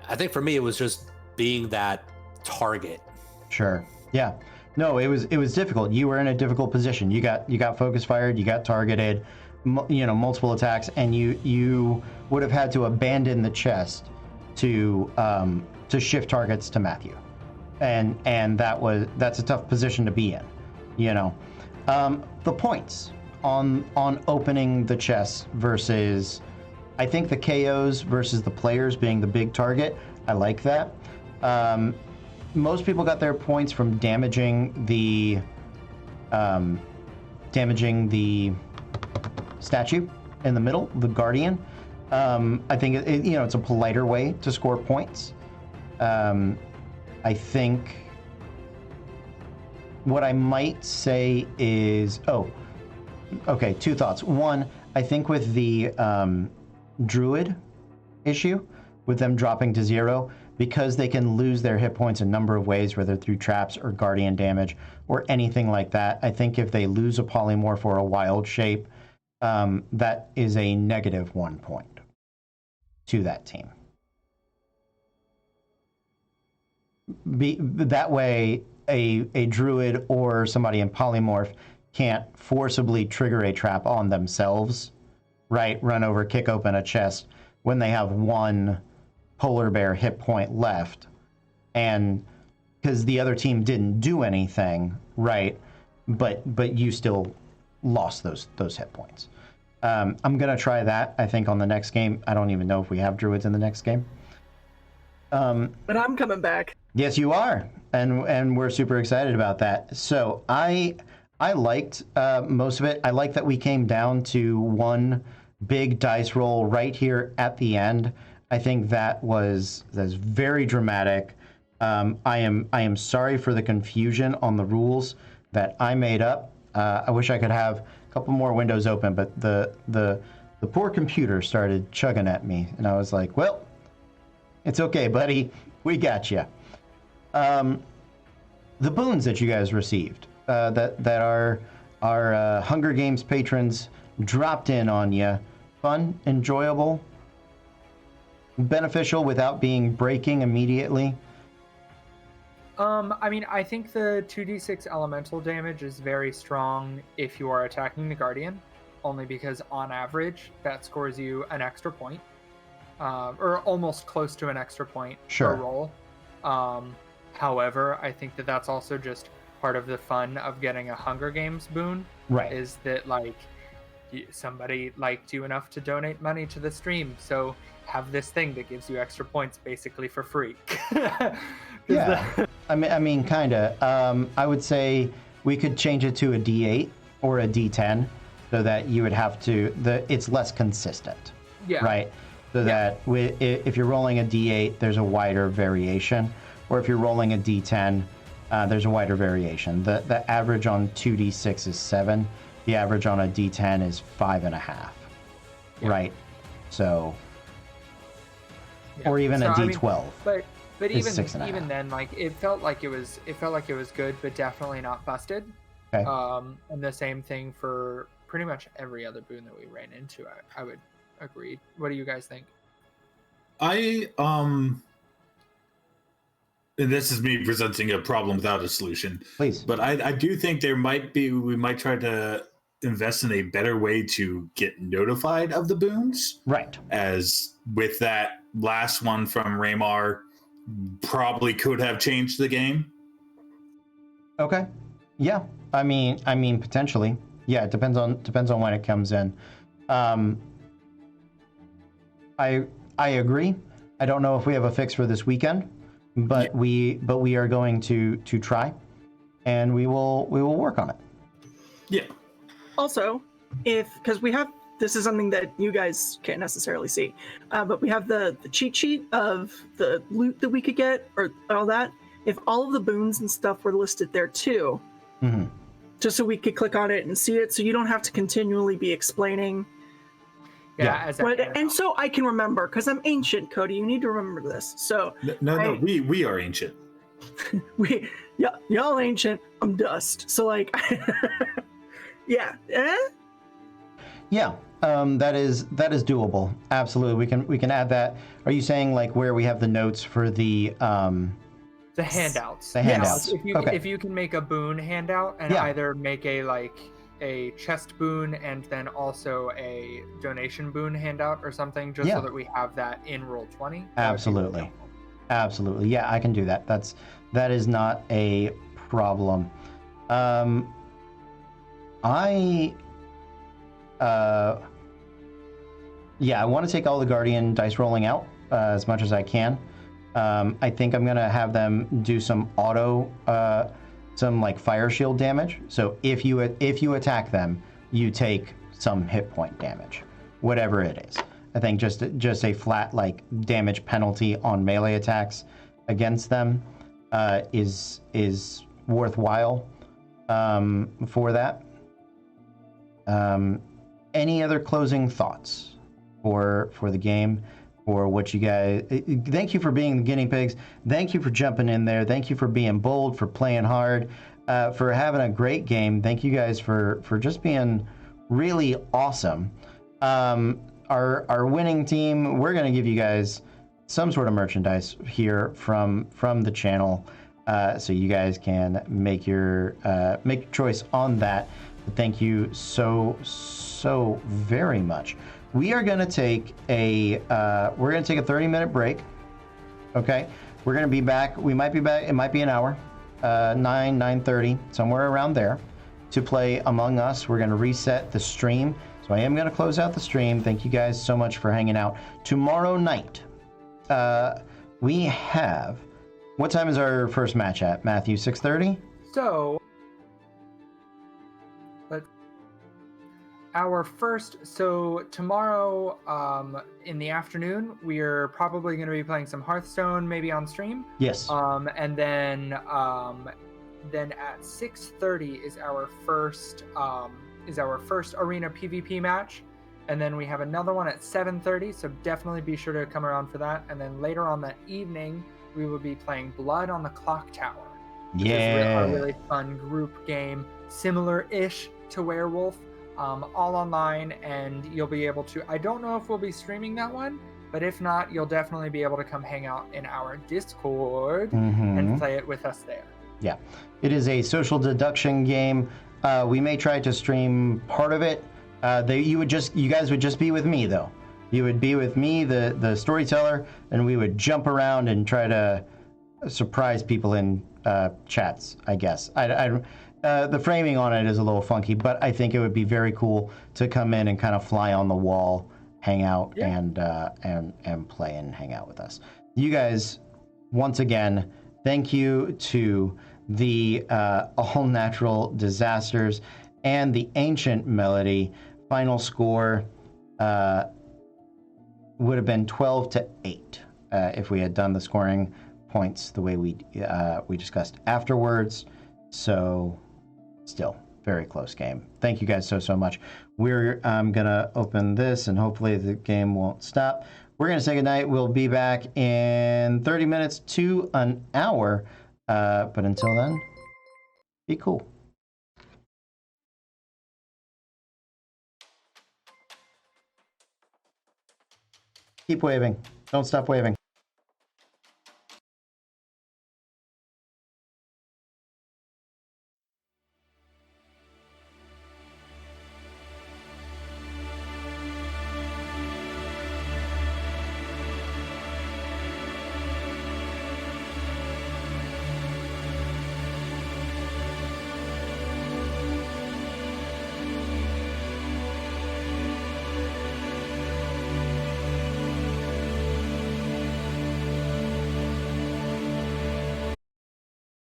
I think for me, it was just being that target. Sure. Yeah. No, it was difficult. You were in a difficult position. You got focus fired. You got targeted. Multiple attacks, and you would have had to abandon the chest to shift targets to Matthew, and that's a tough position to be in. The points on opening the chest versus, I think the KOs versus the players being the big target. I like that. Most people got their points from damaging the statue in the middle, the Guardian. I think it's a politer way to score points. I think what I might say is, okay, two thoughts. One, I think with the druid issue, with them dropping to 0, because they can lose their hit points a number of ways, whether through traps or guardian damage or anything like that. I think if they lose a polymorph or a wild shape, that is a negative 1 point to that team. That way, a druid or somebody in polymorph can't forcibly trigger a trap on themselves, right? Run over, kick open a chest when they have 1 polar bear hit point left, and because the other team didn't do anything, right? But you still lost those hit points. I'm gonna try that, I think, on the next game. I don't even know if we have druids in the next game. But I'm coming back. Yes, you are, and we're super excited about that. So I liked most of it. I like that we came down to 1 big dice roll right here at the end. I think that's very dramatic. I am sorry for the confusion on the rules that I made up. I wish I could have a couple more windows open, but the poor computer started chugging at me, and I was like, well, it's okay, buddy. We got you. the boons that you guys received, that our Hunger Games patrons dropped in on you. Fun, enjoyable, beneficial without being breaking immediately. I mean, I think the 2d6 elemental damage is very strong if you are attacking the Guardian, only because on average that scores you an extra point, or almost close to an extra point per roll. However, I think that that's also just part of the fun of getting a Hunger Games boon. Right. Is that like somebody liked you enough to donate money to the stream, so have this thing that gives you extra points basically for free. Yeah. I mean, kind of. I would say we could change it to a D8 or a D10 so that you would have to, it's less consistent. Yeah. Right? So that if you're rolling a D8, there's a wider variation. Or if you're rolling a D10, there's a wider variation. The average on 2D6 is 7. The average on a D10 is 5.5. Yeah. Right? So, or even a D12. I mean, but even then, like it felt like it was good, but definitely not busted. Okay. And the same thing for pretty much every other boon that we ran into. I would agree. What do you guys think? And this is me presenting a problem without a solution. Please. But I do think we might try to invest in a better way to get notified of the boons. Right. As with that last one from Raymar, probably could have changed the game. Okay. Yeah. I mean potentially. Yeah, it depends on when it comes in. I agree. I don't know if we have a fix for this weekend, but we are going to try, and we will work on it. Yeah. Also, because this is something that you guys can't necessarily see, but we have the cheat sheet of the loot that we could get or all that. If all of the boons and stuff were listed there too, just so we could click on it and see it, so you don't have to continually be explaining. And so I can remember, because I'm ancient, Cody. You need to remember this. So no, we are ancient. Y'all ancient. I'm dust. So like, yeah. Yeah, that is doable. Absolutely, we can add that. Are you saying like where we have the notes for the handouts? The handouts. Yes. If you can make a boon handout and either make a chest boon and then also a donation boon handout or something, just so that we have that in Roll20. Absolutely. Yeah, I can do that. That is not a problem. I want to take all the Guardian dice rolling out as much as I can. I think I'm gonna have them do some some like fire shield damage. So if you attack them, you take some hit point damage, whatever it is. I think just a flat like damage penalty on melee attacks against them is worthwhile for that. Any other closing thoughts for the game? For what you guys, thank you for being the guinea pigs. Thank you for jumping in there. Thank you for being bold, for playing hard, for having a great game. Thank you guys for just being really awesome. Our winning team, we're gonna give you guys some sort of merchandise here from the channel, so you guys can make your choice on that. But thank you so very much. We are going to take a 30-minute break. Okay, we're going to be back. We might be back. It might be an hour, 9:30, somewhere around there, to play Among Us. We're going to reset the stream. So I am going to close out the stream. Thank you guys so much for hanging out. Tomorrow night, we have. What time is our first match at, Matthew? 6:30. So tomorrow in the afternoon, we're probably going to be playing some Hearthstone, maybe on stream. Yes. And then at 6:30 is our first arena PVP match, and then we have another one at 7:30. So definitely be sure to come around for that. And then later on that evening, we will be playing Blood on the Clock Tower. which is Yeah. a really fun group game, similar-ish to Werewolf, all online, and you'll be able to. I don't know if we'll be streaming that one, but if not, you'll definitely be able to come hang out in our Discord and play it with us there. Yeah, it is a social deduction game. We may try to stream part of it. You guys would just be with me though. You would be with me, the storyteller, and we would jump around and try to surprise people in chats. I guess. The framing on it is a little funky, but I think it would be very cool to come in and kind of fly on the wall, hang out, and play and hang out with us. You guys, once again, thank you to the All Natural Disasters and the Ancient Melody. Final score would have been 12-8 if we had done the scoring points the way we discussed afterwards. So still very close game. Thank you guys so much. We're gonna open this and hopefully the game won't stop. We're gonna say goodnight. We'll be back in 30 minutes to an hour. But until then, be cool. Keep waving. Don't stop waving.